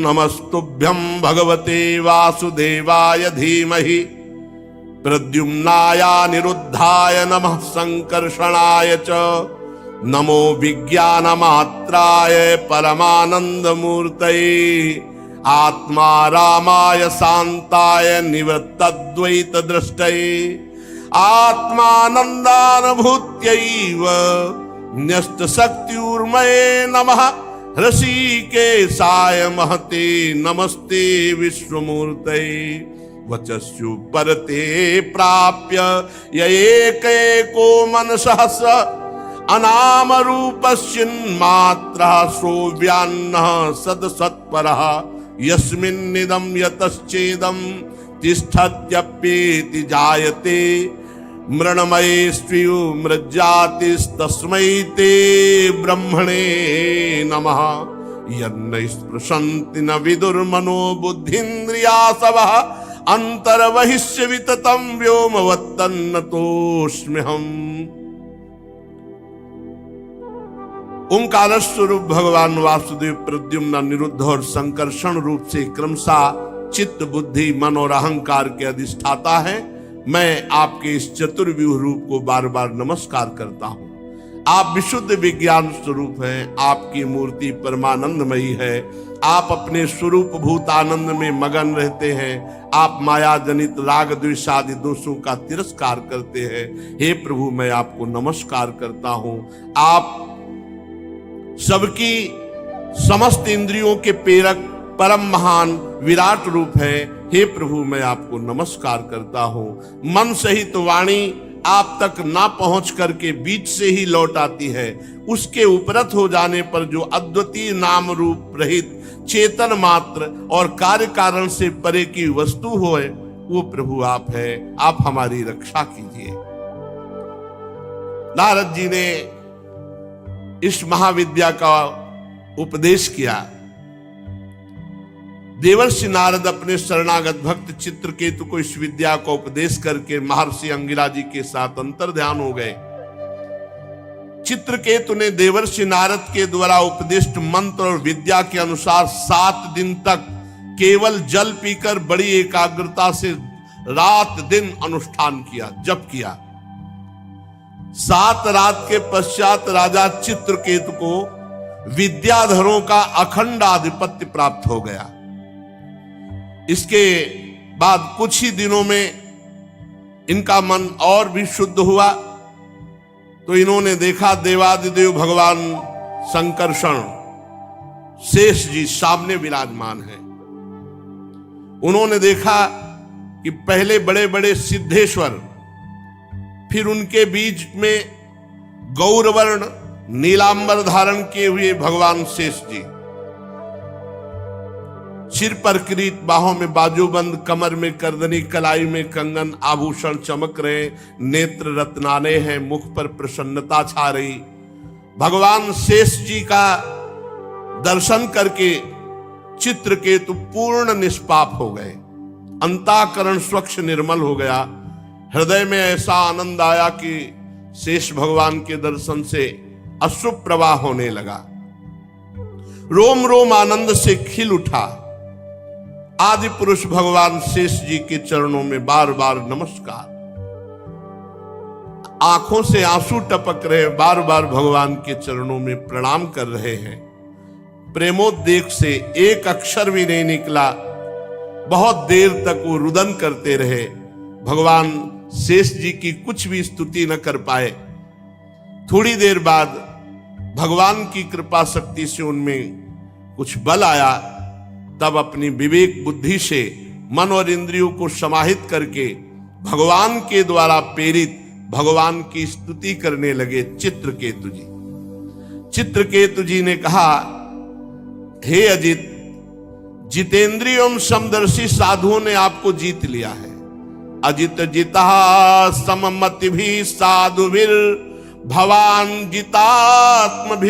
Speaker 1: नमस्तुभ्यं भगवते वासुदेवाय धीमहि प्रद्युम्नाय निरुद्धाय नमः संकर्षणाय च नमो विज्ञानमात्राय परमानंद मूर्तये आत्मा रामाय शांताय निवृत्तद्वैत दृष्टये आत्मानंदानुभूत्यैव न्यस्त शक्तिर्मये नमः ऋषिकेशाय महते नमस्ते विश्वमूर्तये वचस्यु परते प्राप्य यैकैको मनसः स अनाम रूपस्यन्मात्रः सोऽव्यान्नः सदसत्परः यस्मिन्निदं यतश्चेदं तिष्ठत्यप्येति जायते मृणमये स्त्रियो मृज्जातिस्तस्मै ते ब्रह्मणे नमः। यन्न स्पृशन्ति न विदुर्मनो बुद्धिन्द्रियासवः अंतर्बहिष्य विततं व्योमवत्तन्नतोऽस्म्यहम्। ओंकार स्वरूप भगवान वासुदेव प्रद्युम्न निरुद्ध और संकर्षण रूप से क्रमशः चित्त बुद्धि मन और अहंकार के अधिष्ठाता है। मैं आपके इस चतुर्व्यूह रूप को बार बार नमस्कार करता हूं। आप विशुद्ध विज्ञान स्वरूप हैं, आपकी मूर्ति परमानंदमयी है, आप अपने स्वरूप भूत आनंद में मगन रहते हैं, आप माया जनित राग द्वेष आदि दोषों का तिरस्कार करते हैं। हे प्रभु, मैं आपको नमस्कार करता हूं। आप सबकी समस्त इंद्रियों के प्रेरक परम महान विराट रूप है। हे प्रभु, मैं आपको नमस्कार करता हूं। मन सहित वाणी आप तक ना पहुंच करके बीच से ही लौट आती है। उसके उपरत हो जाने पर जो अद्वितीय नाम रूप रहित चेतन मात्र और कार्य कारण से परे की वस्तु होए, वो प्रभु आप है। आप हमारी रक्षा कीजिए। नारद जी ने इस महाविद्या का उपदेश किया। देवर्षि नारद अपने शरणागत भक्त चित्रकेतु को इस विद्या का उपदेश करके महर्षि अंगिरा जी के साथ अंतर्ध्यान हो गए। चित्रकेतु ने देवर्षि नारद के द्वारा उपदिष्ट मंत्र और विद्या के अनुसार 7 दिन तक केवल जल पीकर बड़ी एकाग्रता से रात दिन अनुष्ठान किया, जप किया। 7 रात के पश्चात राजा चित्रकेतु को विद्याधरों का अखंड आधिपत्य प्राप्त हो गया। इसके बाद कुछ ही दिनों में इनका मन और भी शुद्ध हुआ, तो इन्होंने देखा देवादिदेव भगवान संकर्षण शेष जी सामने विराजमान है। उन्होंने देखा कि पहले बड़े बड़े सिद्धेश्वर, फिर उनके बीच में गौरवर्ण नीलांबर धारण किए हुए भगवान शेष जी, सिर पर किरीट, बाहों में बाजूबंद, कमर में करदनी, कलाई में कंगन, आभूषण चमक रहे, नेत्र रत्नाने हैं, मुख पर प्रसन्नता छा रही। भगवान शेष जी का दर्शन करके चित्रकेतु पूर्ण निष्पाप हो गए। अंतःकरण स्वच्छ निर्मल हो गया। हृदय में ऐसा आनंद आया कि शेष भगवान के दर्शन से अश्रु प्रवाह होने लगा। रोम रोम आनंद से खिल उठा। आदि पुरुष भगवान शेष जी के चरणों में बार बार नमस्कार। आंखों से आंसू टपक रहे, बार बार भगवान के चरणों में प्रणाम कर रहे हैं। प्रेमोद्वेग से एक अक्षर भी नहीं निकला। बहुत देर तक वो रुदन करते रहे। भगवान शेष जी की कुछ भी स्तुति न कर पाए। थोड़ी देर बाद भगवान की कृपा शक्ति से उनमें कुछ बल आया। तब अपनी विवेक बुद्धि से मन और इंद्रियों को समाहित करके भगवान के द्वारा प्रेरित भगवान की स्तुति करने लगे चित्रकेतु जी। चित्रकेतु जी ने कहा, हे अजित, जितेंद्रियम समदर्शी साधुओं ने आपको जीत लिया है। अजित जिता सममति भी साधुभिर भवान जितात्मभिर्भवता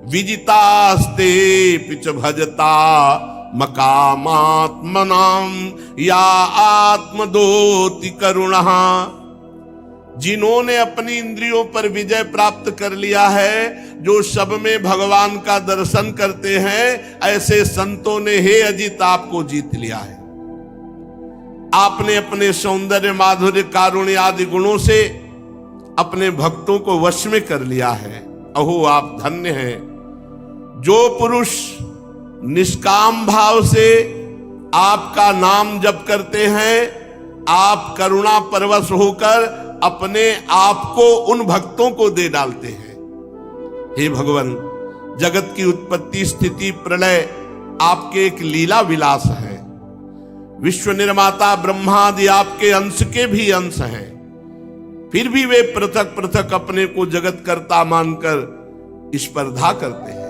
Speaker 1: विजितास्ते पिच भजता मकामात्मनाम या आत्मदोति करुणः। जिन्होंने अपनी इंद्रियों पर विजय प्राप्त कर लिया है, जो सब में भगवान का दर्शन करते हैं, ऐसे संतों ने हे अजित आपको जीत लिया है। आपने अपने सौंदर्य माधुर्य कारुण्य आदि गुणों से अपने भक्तों को वश में कर लिया है। अहो आप धन्य हैं। जो पुरुष निष्काम भाव से आपका नाम जप करते हैं, आप करुणा परवश होकर अपने आप को उन भक्तों को दे डालते हैं। हे भगवान, जगत की उत्पत्ति स्थिति प्रलय आपके एक लीला विलास है। विश्व निर्माता ब्रह्मादि आपके अंश के भी अंश हैं। फिर भी वे पृथक पृथक अपने को जगत कर्ता मानकर स्पर्धा करते हैं।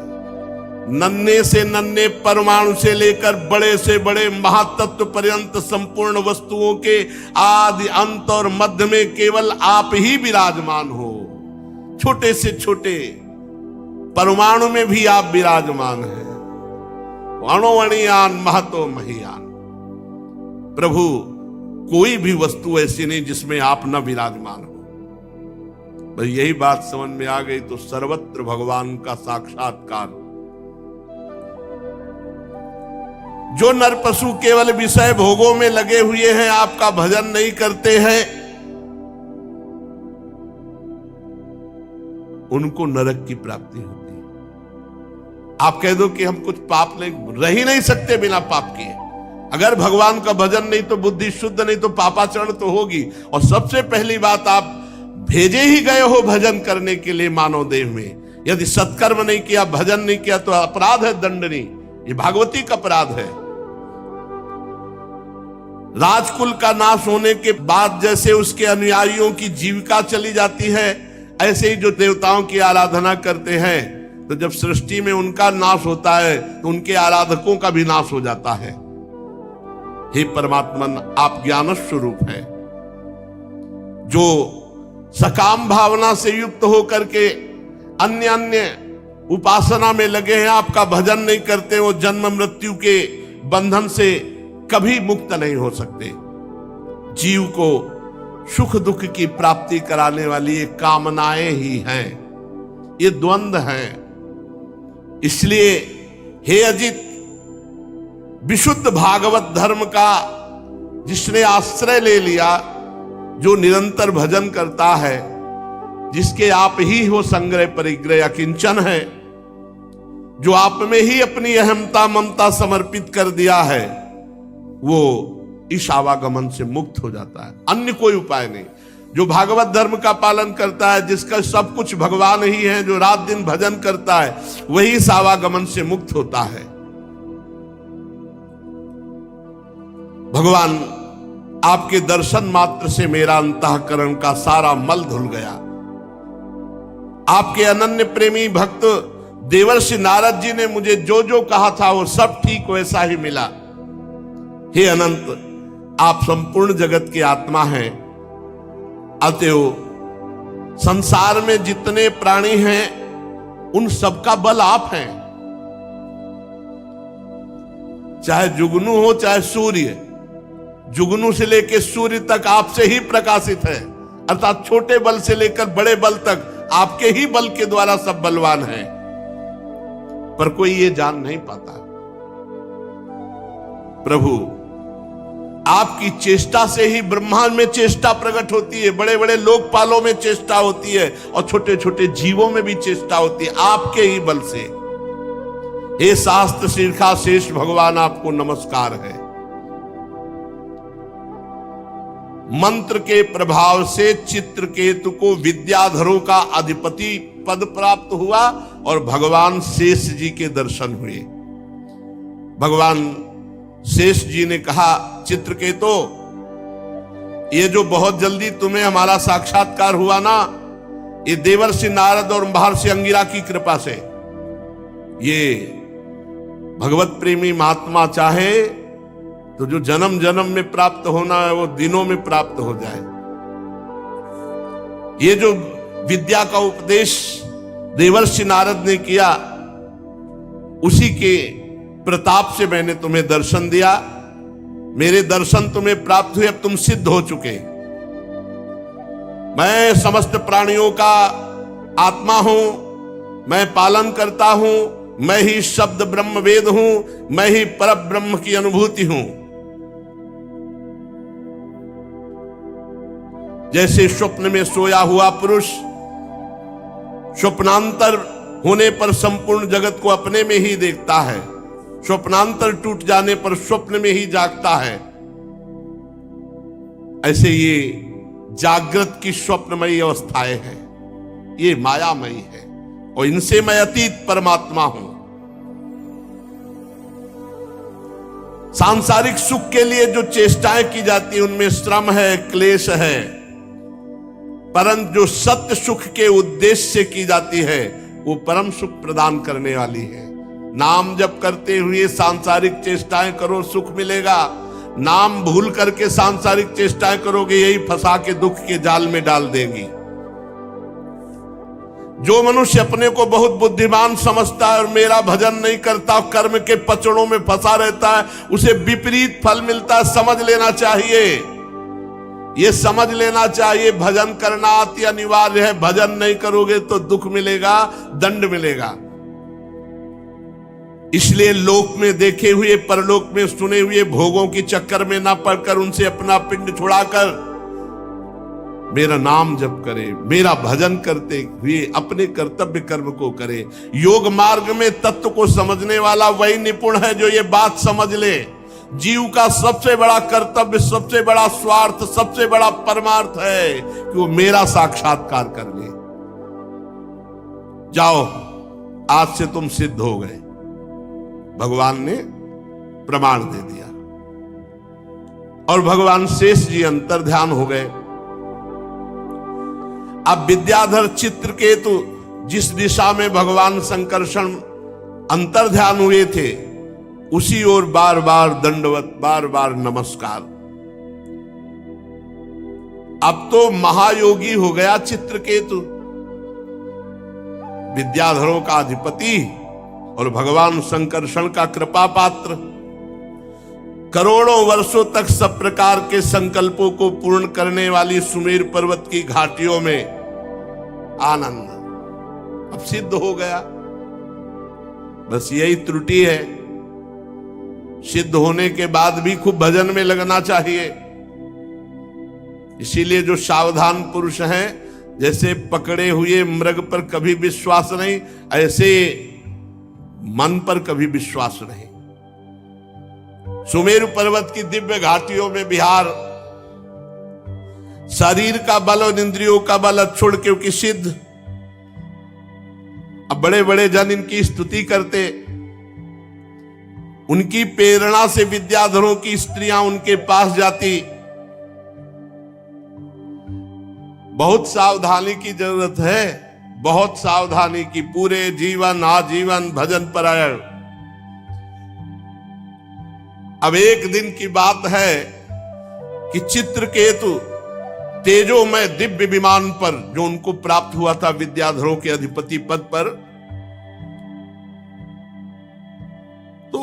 Speaker 1: नन्हे से नन्हे परमाणु से लेकर बड़े से बड़े महातत्व पर्यंत संपूर्ण वस्तुओं के आदि अंत और मध्य में केवल आप ही विराजमान हो। छोटे से छोटे परमाणु में भी आप विराजमान हैं। अणोअणियान महतो महियान। प्रभु, कोई भी वस्तु ऐसी नहीं जिसमें आप न विराजमान हो। बस यही बात समझ में आ गई तो सर्वत्र भगवान का साक्षात्कार। जो नर पशु केवल विषय भोगों में लगे हुए हैं, आपका भजन नहीं करते हैं, उनको नरक की प्राप्ति होती है। आप कह दो कि हम कुछ पाप नहीं, रह ही नहीं सकते बिना पाप किए। अगर भगवान का भजन नहीं तो बुद्धि शुद्ध नहीं तो पापाचरण तो होगी। और सबसे पहली बात, आप भेजे ही गए हो भजन करने के लिए मानव देह में। यदि सत्कर्म नहीं किया, भजन नहीं किया तो अपराध है दंडनीय। ये भागवती का अपराध है। राजकुल का नाश होने के बाद जैसे उसके अनुयायियों की जीविका चली जाती है, ऐसे ही जो देवताओं की आराधना करते हैं, तो जब सृष्टि में उनका नाश होता है तो उनके आराधकों का भी नाश हो जाता है। हे परमात्मन, आप ज्ञान स्वरूप है। जो सकाम भावना से युक्त होकर के अन्य अन्य उपासना में लगे हैं, आपका भजन नहीं करते, वो जन्म मृत्यु के बंधन से कभी मुक्त नहीं हो सकते। जीव को सुख दुख की प्राप्ति कराने वाली ये कामनाएं ही हैं, ये द्वंद्व हैं। इसलिए हे अजित, विशुद्ध भागवत धर्म का जिसने आश्रय ले लिया, जो निरंतर भजन करता है, जिसके आप ही हो संग्रह परिग्रह अकिंचन है, जो आप में ही अपनी अहमता ममता समर्पित कर दिया है, वो इस आवागमन से मुक्त हो जाता है। अन्य कोई उपाय नहीं। जो भागवत धर्म का पालन करता है, जिसका सब कुछ भगवान ही है, जो रात दिन भजन करता है, वही इस आवागमन से मुक्त होता है। भगवान, आपके दर्शन मात्र से मेरा अंतःकरण का सारा मल धुल गया। आपके अनन्य प्रेमी भक्त देवर्षि नारद जी ने मुझे जो जो कहा था वो सब ठीक वैसा ही मिला। हे अनंत, आप संपूर्ण जगत की आत्मा हैं। अतएव संसार में जितने प्राणी हैं, उन सबका बल आप हैं। चाहे जुगनू हो चाहे सूर्य, जुगनू से लेकर सूर्य तक आपसे ही प्रकाशित है। अर्थात छोटे बल से लेकर बड़े बल तक आपके ही बल के द्वारा सब बलवान हैं, पर कोई ये जान नहीं पाता। प्रभु, आपकी चेष्टा से ही ब्रह्मांड में चेष्टा प्रकट होती है, बड़े बड़े लोकपालों में चेष्टा होती है, और छोटे छोटे जीवों में भी चेष्टा होती है, आपके ही बल से। हे शास्त्र शीर्षा शेष भगवान, आपको नमस्कार है। मंत्र के प्रभाव से चित्रकेतु को विद्याधरों का अधिपति पद प्राप्त हुआ और भगवान शेष जी के दर्शन हुए। भगवान शेष जी ने कहा, चित्रकेतु, ये जो बहुत जल्दी तुम्हें हमारा साक्षात्कार हुआ ना, ये देवर्षि नारद और महर्षि अंगिरा की कृपा से। ये भगवत प्रेमी महात्मा चाहे तो जो जन्म जन्म में प्राप्त होना है वो दिनों में प्राप्त हो जाए। ये जो विद्या का उपदेश देवर्षि नारद ने किया, उसी के प्रताप से मैंने तुम्हें दर्शन दिया। मेरे दर्शन तुम्हें प्राप्त हुए, अब तुम सिद्ध हो चुके। मैं समस्त प्राणियों का आत्मा हूं, मैं पालन करता हूं, मैं ही शब्द ब्रह्म वेद हूं, मैं ही पर ब्रह्म की अनुभूति हूं। जैसे स्वप्न में सोया हुआ पुरुष स्वप्नांतर होने पर संपूर्ण जगत को अपने में ही देखता है, स्वप्नांतर टूट जाने पर स्वप्न में ही जागता है, ऐसे ये जागृत की स्वप्नमयी अवस्थाएं हैं, ये मायामयी है, और इनसे मैं अतीत परमात्मा हूं। सांसारिक सुख के लिए जो चेष्टाएं की जाती हैं उनमें श्रम है, क्लेश है, परंतु जो सत्य सुख के उद्देश्य से की जाती है वो परम सुख प्रदान करने वाली है। नाम जप करते हुए सांसारिक चेष्टाएं करो, सुख मिलेगा। नाम भूल करके सांसारिक चेष्टाएं करोगे, यही फंसा के दुख के जाल में डाल देंगी। जो मनुष्य अपने को बहुत बुद्धिमान समझता है और मेरा भजन नहीं करता, कर्म के पचड़ों में फंसा रहता है, उसे विपरीत फल मिलता है। समझ लेना चाहिए, ये समझ लेना चाहिए, भजन करना अति अनिवार्य है। भजन नहीं करोगे तो दुख मिलेगा, दंड मिलेगा। इसलिए लोक में देखे हुए, परलोक में सुने हुए भोगों की चक्कर में ना पड़कर उनसे अपना पिंड छुड़ाकर मेरा नाम जप करे, मेरा भजन करते हुए अपने कर्तव्य कर्म को करे। योग मार्ग में तत्व को समझने वाला वही निपुण है जो ये बात समझ ले, जीव का सबसे बड़ा कर्तव्य, सबसे बड़ा स्वार्थ, सबसे बड़ा परमार्थ है कि वो मेरा साक्षात्कार कर ले। जाओ, आज से तुम सिद्ध हो गए। भगवान ने प्रमाण दे दिया और भगवान शेष जी अंतर ध्यान हो गए। अब विद्याधर चित्रकेतु जिस दिशा में भगवान संकर्षण अंतर ध्यान हुए थे, उसी ओर बार बार दंडवत, बार बार नमस्कार। अब तो महायोगी हो गया चित्रकेतु, विद्याधरों का अधिपति और भगवान संकर्षण का कृपा पात्र। करोड़ों वर्षों तक सब प्रकार के संकल्पों को पूर्ण करने वाली सुमेर पर्वत की घाटियों में आनंद अब सिद्ध हो गया। बस यही त्रुटि है, सिद्ध होने के बाद भी खूब भजन में लगना चाहिए। इसीलिए जो सावधान पुरुष हैं, जैसे पकड़े हुए मृग पर कभी विश्वास नहीं, ऐसे मन पर कभी विश्वास नहीं। सुमेरु पर्वत की दिव्य घाटियों में विहार, शरीर का बल और इंद्रियों का बल छोड़, क्योंकि सिद्ध। अब बड़े बड़े जन इनकी स्तुति करते, उनकी प्रेरणा से विद्याधरों की स्त्रियां उनके पास जाती। बहुत सावधानी की जरूरत है, बहुत सावधानी की। पूरे जीवन आजीवन भजन परायण। अब एक दिन की बात है कि चित्रकेतु तेजोमय दिव्य विमान पर, जो उनको प्राप्त हुआ था विद्याधरों के अधिपति पद पर, तो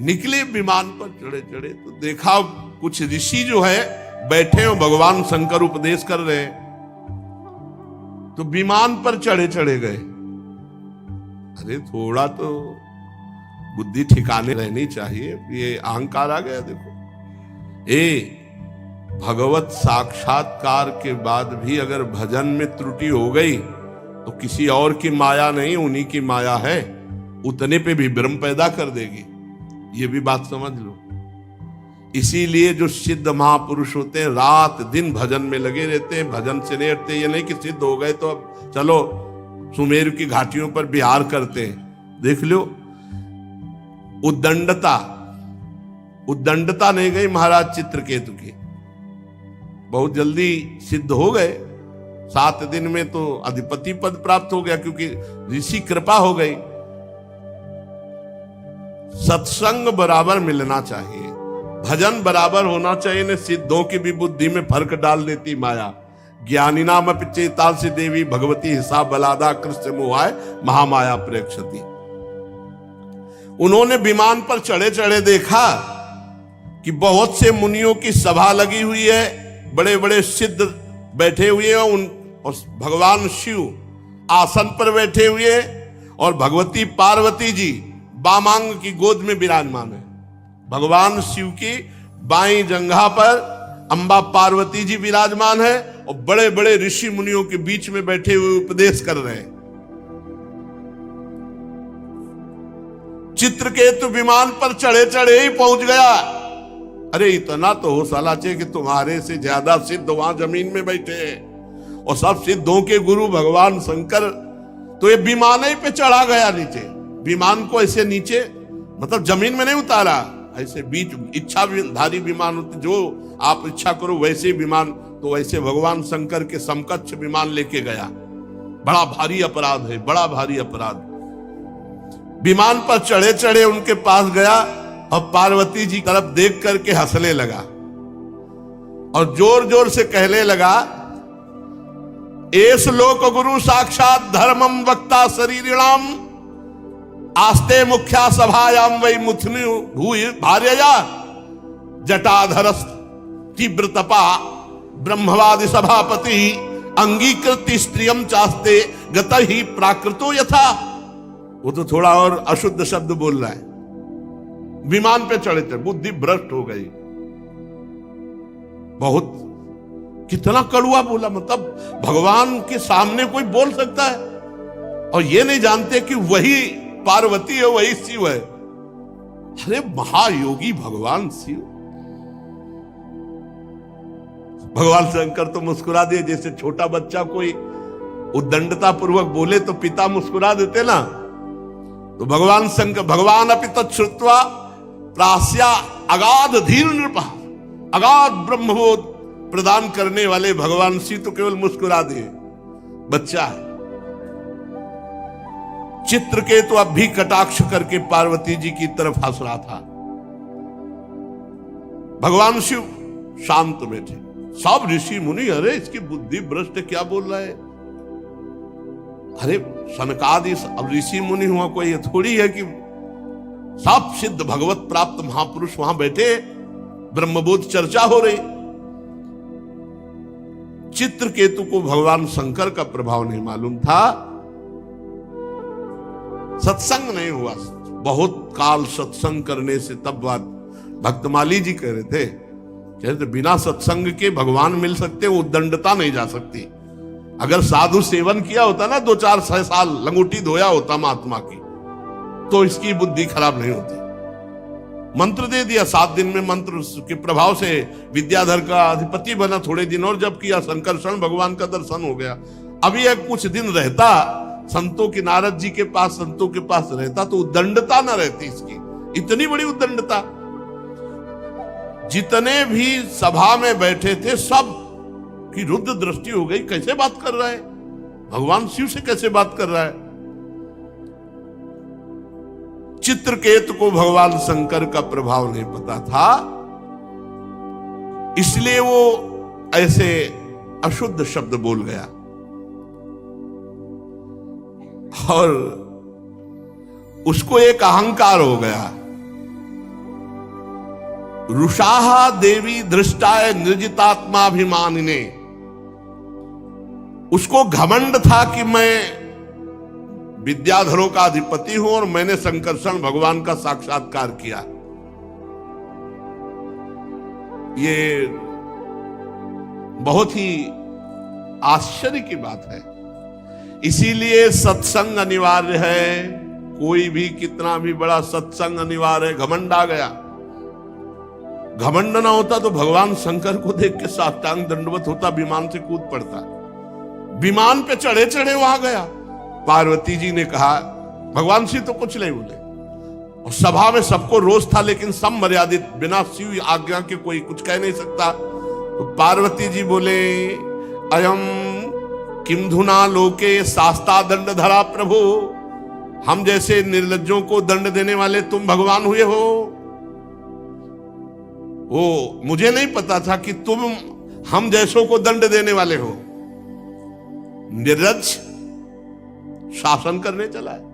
Speaker 1: निकले विमान पर चढ़े चढ़े तो देखा कुछ ऋषि जो है बैठे हो, भगवान शंकर उपदेश कर रहे हैं, तो विमान पर चढ़े चढ़े गए। अरे थोड़ा तो बुद्धि ठिकाने रहनी चाहिए, ये अहंकार आ गया। देखो, भगवत साक्षात्कार के बाद भी अगर भजन में त्रुटि हो गई तो किसी और की माया नहीं, उन्हीं की माया है, उतने पे भी भ्रम पैदा कर देगी। ये भी बात समझ लो। इसीलिए जो सिद्ध महापुरुष होते हैं रात दिन भजन में लगे रहते हैं, भजन से नहीं हटते। ये नहीं कि सिद्ध हो गए तो अब चलो सुमेरु की घाटियों पर विहार करते हैं। देख लो, उद्दंडता नहीं गई महाराज चित्रकेतु की, बहुत जल्दी सिद्ध हो गए। 7 दिन में तो अधिपति पद प्राप्त हो गया, क्योंकि ऋषि कृपा हो गई। सत्संग बराबर मिलना चाहिए, भजन बराबर होना चाहिए। ने सिद्धों की भी बुद्धि में फर्क डाल देती माया। ज्ञानी नाम चेता से देवी भगवती हिसाब बलादा कृष्ण मोहाय महामाया प्रेक्षति। उन्होंने विमान पर चढ़े चढ़े देखा कि बहुत से मुनियों की सभा लगी हुई है, बड़े बड़े सिद्ध बैठे हुए हैं, और भगवान शिव आसन पर बैठे हुए, और भगवती पार्वती जी बामांग की गोद में विराजमान है। भगवान शिव की बाईं जंघा पर अंबा पार्वती जी विराजमान है, और बड़े बड़े ऋषि मुनियों के बीच में बैठे हुए उपदेश कर रहे हैं। चित्रकेतु विमान पर चढ़े चढ़े ही पहुंच गया। अरे इतना तो हो साला चाहिए कि तुम्हारे से ज्यादा सिद्ध वहां जमीन में बैठे हैं, और सब सिद्धों के गुरु भगवान शंकर। तो ये विमान ही पे चढ़ा गया नीचे। विमान को ऐसे नीचे, मतलब जमीन में नहीं उतारा, ऐसे बीच इच्छाधारी विमान होते, जो आप इच्छा करो वैसे विमान। तो वैसे भगवान शंकर के समकक्ष विमान लेके गया। बड़ा भारी अपराध है, बड़ा भारी अपराध। विमान पर चढ़े चढ़े उनके पास गया और पार्वती जी तरफ देख करके हंसने लगा और जोर जोर से कहने लगा, एस लोक गुरु साक्षात धर्मम वक्ता शरीरिणाम आस्ते मुख्या सभायाम वै मुथुनि भूय भार्यया जटाधर तीव्र तपा ब्रह्मवादि सभापति अंगीकृत स्त्रियम चास्ते गत ही प्राकृतो यथा। वो तो थोड़ा और अशुद्ध शब्द बोल रहा है। विमान पे चढ़े थे, बुद्धि भ्रष्ट हो गई। बहुत कितना कड़ुआ बोला, मतलब भगवान के सामने कोई बोल सकता है और ये नहीं जानते कि वही पार्वती है, वही शिव है। अरे महायोगी भगवान शिव। भगवान शंकर तो मुस्कुरा दिए, जैसे छोटा बच्चा कोई उद्दंडता पूर्वक बोले तो पिता मुस्कुरा देते ना। तो भगवान शंकर, भगवान अपि तच्छ्रुत्वा प्रास्या अगाध धीर नृपा, अगाध ब्रह्मबोध प्रदान करने वाले भगवान शिव तो केवल मुस्कुरा दिए, बच्चा है। चित्रकेतु अब भी कटाक्ष करके पार्वती जी की तरफ हंस रहा था। भगवान शिव शांत बैठे, सब ऋषि मुनि, अरे इसकी बुद्धि भ्रष्ट क्या बोल रहा है। अरे सनकादि अब ऋषि मुनि हुआ, कोई ये थोड़ी है कि सब सिद्ध भगवत प्राप्त महापुरुष वहां बैठे, ब्रह्मबोध चर्चा हो रही। चित्रकेतु को भगवान शंकर का प्रभाव नहीं मालूम था, सत्संग नहीं हुआ। बहुत काल सत्संग करने से तब बात भक्तमाली जी कह रहे थे, कहते बिना सत्संग के भगवान मिल सकते, उद्दंडता नहीं जा सकती। अगर साधु सेवन किया होता ना 2-4 साल, लंगोटी धोया होता महात्मा की, तो इसकी बुद्धि खराब नहीं होती। मंत्र दे दिया, 7 दिन में मंत्र के प्रभाव से विद्याधर का अधिपति बना। थोड़े दिन और जब किया, संकर्षण भगवान का दर्शन हो गया। अभी एक कुछ दिन रहता संतों के, नारद जी के पास, संतों के पास रहता तो उद्दंडता ना रहती इसकी। इतनी बड़ी उद्दंडता। जितने भी सभा में बैठे थे सब की रुद्र दृष्टि हो गई, कैसे बात कर रहा है भगवान शिव से, कैसे बात कर रहा है। चित्रकेतु को भगवान शंकर का प्रभाव नहीं पता था, इसलिए वो ऐसे अशुद्ध शब्द बोल गया। और उसको एक अहंकार हो गया। रुषाहा देवी दृष्टाय निर्जितात्माभिमानिने, उसको घमंड था कि मैं विद्याधरों का अधिपति हूं और मैंने संकर्षण भगवान का साक्षात्कार किया। ये बहुत ही आश्चर्य की बात है। इसीलिए सत्संग अनिवार्य है। कोई भी कितना भी बड़ा सत्संग अनिवार्य है। घमंड आ गया, घमंड ना होता तो भगवान शंकर को देख के साष्टांग दंडवत होता, विमान से कूद पड़ता। विमान पे चढ़े चढ़े वहां गया। पार्वती जी ने कहा, भगवान शिव तो कुछ नहीं बोले और सभा में सबको रोष था, लेकिन सब मर्यादित, बिना शिव आज्ञा के कोई कुछ कह नहीं सकता। तो पार्वती जी बोले, अयम किम धुना लोके शास्ता दंड धरा प्रभु, हम जैसे निर्लज्जों को दंड देने वाले तुम भगवान हुए हो। वो मुझे नहीं पता था कि तुम हम जैसों को दंड देने वाले हो। निर्लज्ज शासन करने चला है।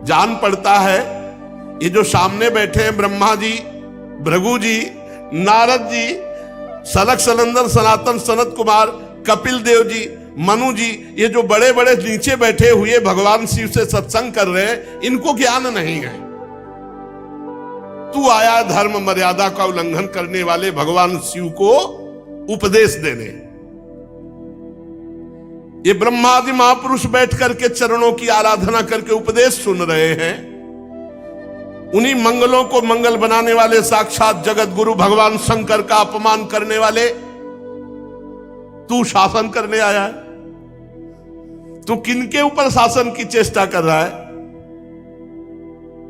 Speaker 1: जान पड़ता है ये जो सामने बैठे हैं ब्रह्मा जी, भृगु जी, नारद जी, सनक सनंदन सनातन सनत कुमार, कपिल देव जी, मनु जी, ये जो बड़े बड़े नीचे बैठे हुए भगवान शिव से सत्संग कर रहे हैं, इनको ज्ञान नहीं है। तू आया धर्म मर्यादा का उल्लंघन करने वाले भगवान शिव को उपदेश देने। ये ब्रह्मादि महापुरुष बैठ करके चरणों की आराधना करके उपदेश सुन रहे हैं। उन्हीं मंगलों को मंगल बनाने वाले साक्षात जगत गुरु भगवान शंकर का अपमान करने वाले तू शासन करने आया है। तू किनके ऊपर शासन की चेष्टा कर रहा है?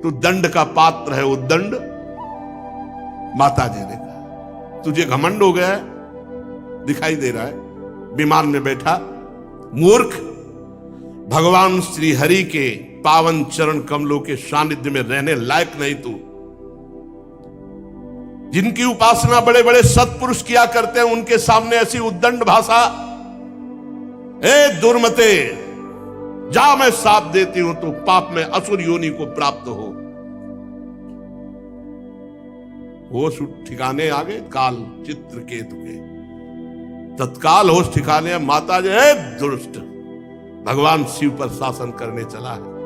Speaker 1: तू दंड का पात्र है। उद्दंड माता जी ने कहा, तुझे घमंड हो गया है, दिखाई दे रहा है। विमान में बैठा मूर्ख, भगवान श्री हरि के पावन चरण कमलों के सानिध्य में रहने लायक नहीं तू। जिनकी उपासना बड़े बड़े सत्पुरुष किया करते हैं, उनके सामने ऐसी उद्दंड भाषा, ए दुर्मते, जा मैं साप देती हूं तो पाप में असुर योनि को प्राप्त हो। होश ठिकाने आ गए काल चित्रकेतु के, तत्काल होश ठिकाने। माता जी, ए दुष्ट, भगवान शिव पर शासन करने चला है,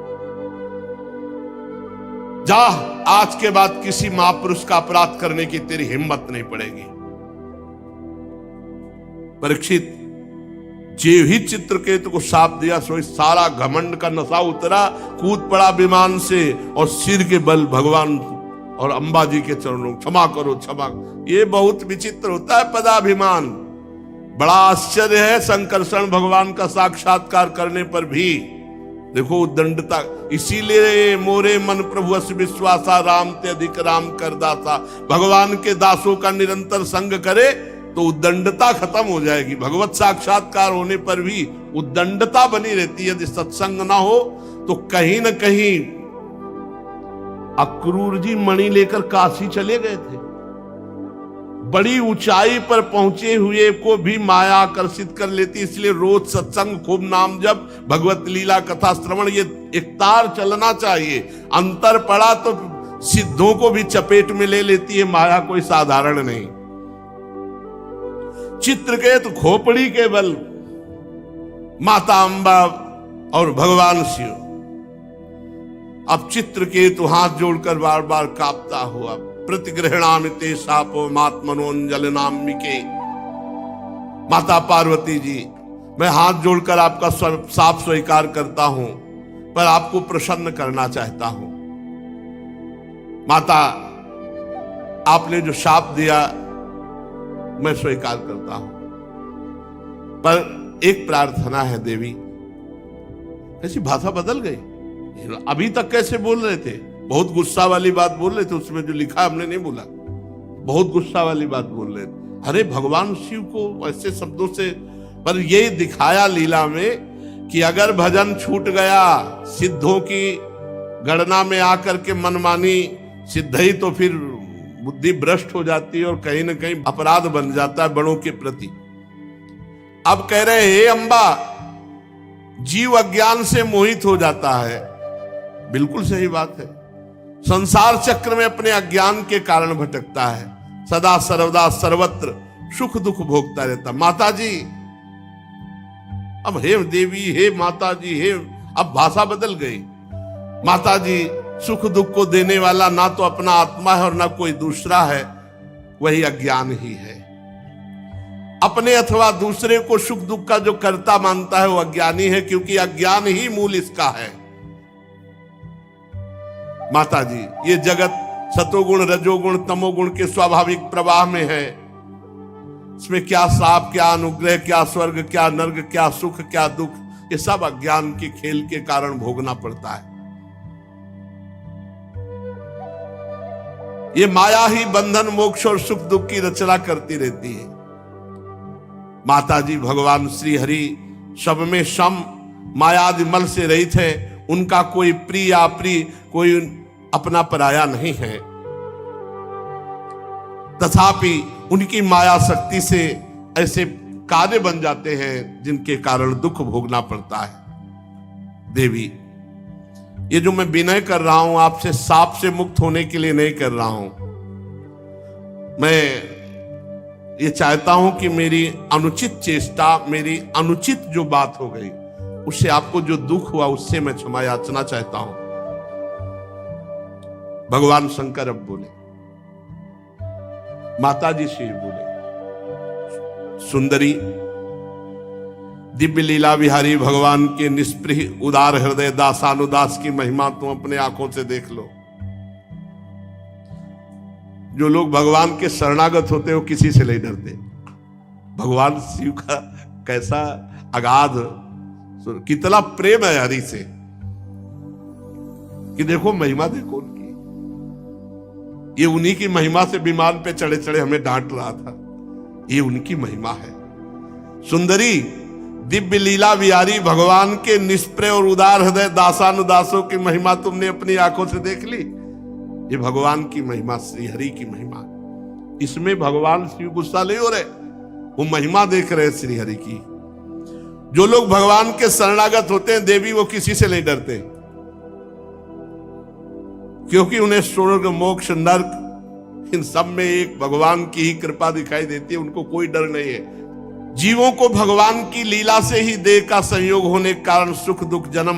Speaker 1: जा, आज के बाद किसी महापुरुष का अपराध करने की तेरी हिम्मत नहीं पड़ेगी। परीक्षित जीव ही चित्रकेतु को शाप दिया, सो सारा घमंड का नशा उतरा, कूद पड़ा विमान से और सिर के बल भगवान और अंबा जी के चरणों, क्षमा करो क्षमा। ये बहुत विचित्र होता है पदाभिमान। बड़ा आश्चर्य है, संकर्षण भगवान का साक्षात्कार करने पर भी देखो उद्दंडता। इसीलिए मोरे मन प्रभु अस विश्वासा, राम ते अधिक राम कर दासा। भगवान के दासों का निरंतर संग करे तो उद्दंडता खत्म हो जाएगी। भगवत साक्षात्कार होने पर भी उद्दंडता बनी रहती है। यदि सत्संग ना हो तो कहीं न कहीं अक्रूर जी मणि लेकर काशी चले गए थे। बड़ी ऊंचाई पर पहुंचे हुए को भी माया आकर्षित कर लेती, इसलिए रोज सत्संग, खूब नाम जप, भगवत लीला कथा श्रवण, ये एक तार चलना चाहिए। अंतर पड़ा तो सिद्धों को भी चपेट में ले लेती है माया, कोई साधारण नहीं। चित्रकेतु खोपड़ी के बल माता अंबा और भगवान शिव। अब चित्रकेतु हाथ जोड़कर बार बार कांपता हुआ, प्रतिग्रहणामिते शापो मात्मनोंजल नामिके। माता पार्वती जी, मैं हाथ जोड़कर आपका साप स्वीकार करता हूं, पर आपको प्रसन्न करना चाहता हूं। माता, आपने जो शाप दिया मैं स्वीकार करता हूं, पर एक प्रार्थना है देवी। ऐसी भाषा बदल गई, अभी तक कैसे बोल रहे थे, बहुत गुस्सा वाली बात बोल रहे थे, उसमें जो लिखा हमने नहीं बोला, बहुत गुस्सा वाली बात बोल रहे थे। अरे भगवान शिव को ऐसे शब्दों से, पर यही दिखाया लीला में कि अगर भजन छूट गया, सिद्धों की गणना में आकर के मनमानी सिद्ध ही, तो फिर बुद्धि भ्रष्ट हो जाती है और कहीं ना कहीं अपराध बन जाता है बड़ों के प्रति। अब कह रहे हे अंबा, जीव अज्ञान से मोहित हो जाता है। बिल्कुल सही बात है, संसार चक्र में अपने अज्ञान के कारण भटकता है, सदा सर्वदा सर्वत्र सुख दुख भोगता रहता। माता जी, अब हे देवी, हे माता जी, हे, अब भाषा बदल गई। माता जी, सुख दुख को देने वाला ना तो अपना आत्मा है और ना कोई दूसरा है, वही अज्ञान ही है। अपने अथवा दूसरे को सुख दुख का जो कर्ता मानता है वो अज्ञानी है, क्योंकि अज्ञान ही मूल इसका है। माता जी, ये जगत सतोगुण रजोगुण तमोगुण के स्वाभाविक प्रवाह में है। इसमें क्या साप, क्या अनुग्रह, क्या स्वर्ग, क्या नर्क, क्या सुख, क्या दुख, ये सब अज्ञान के खेल के कारण भोगना पड़ता है। ये माया ही बंधन मोक्ष और सुख दुख की रचना करती रहती है। माता जी, भगवान श्री हरि सब में सम, मायादि मल से रहित है। उनका कोई प्रिय अप्रिय, कोई अपना पराया नहीं है। तथापि उनकी माया शक्ति से ऐसे कार्य बन जाते हैं जिनके कारण दुख भोगना पड़ता है। देवी, ये जो मैं विनय कर रहा हूं आपसे, साप से मुक्त होने के लिए नहीं कर रहा हूं। मैं ये चाहता हूं कि मेरी अनुचित चेष्टा, मेरी अनुचित जो बात हो गई, उससे आपको जो दुख हुआ उससे मैं क्षमा याचना चाहता हूं। भगवान शंकर अब बोले, माता जी शिव बोले, सुंदरी, दिव्य लीला विहारी भगवान के निष्प्रिय उदार हृदय दासानुदास की महिमा तुम अपने आंखों से देख लो। जो लोग भगवान के शरणागत होते हो किसी से नहीं डरते। भगवान शिव का कैसा अगाध, कितना प्रेम है हरि से, कि देखो महिमा देखो उनकी। ये उन्हीं की महिमा से विमान पे चढ़े चढ़े हमें डांट रहा था, ये उनकी महिमा है। सुंदरी, दिव्य लीला विहारी भगवान के निष्प्रय और उदार हृदय दासानुदासों की महिमा तुमने अपनी आंखों से देख ली। ये भगवान की महिमा, श्री हरि की महिमा। इसमें भगवान शिव गुस्सा नहीं हो रहे, वो महिमा देख रहे श्री हरि की। जो लोग भगवान के शरणागत होते हैं देवी, वो किसी से नहीं डरते, क्योंकि उन्हें स्वर्ग मोक्ष नर्क इन सब में एक भगवान की ही कृपा दिखाई देती है। उनको कोई डर नहीं है। जीवों को भगवान की लीला से ही देह का संयोग होने के कारण सुख दुख जन्म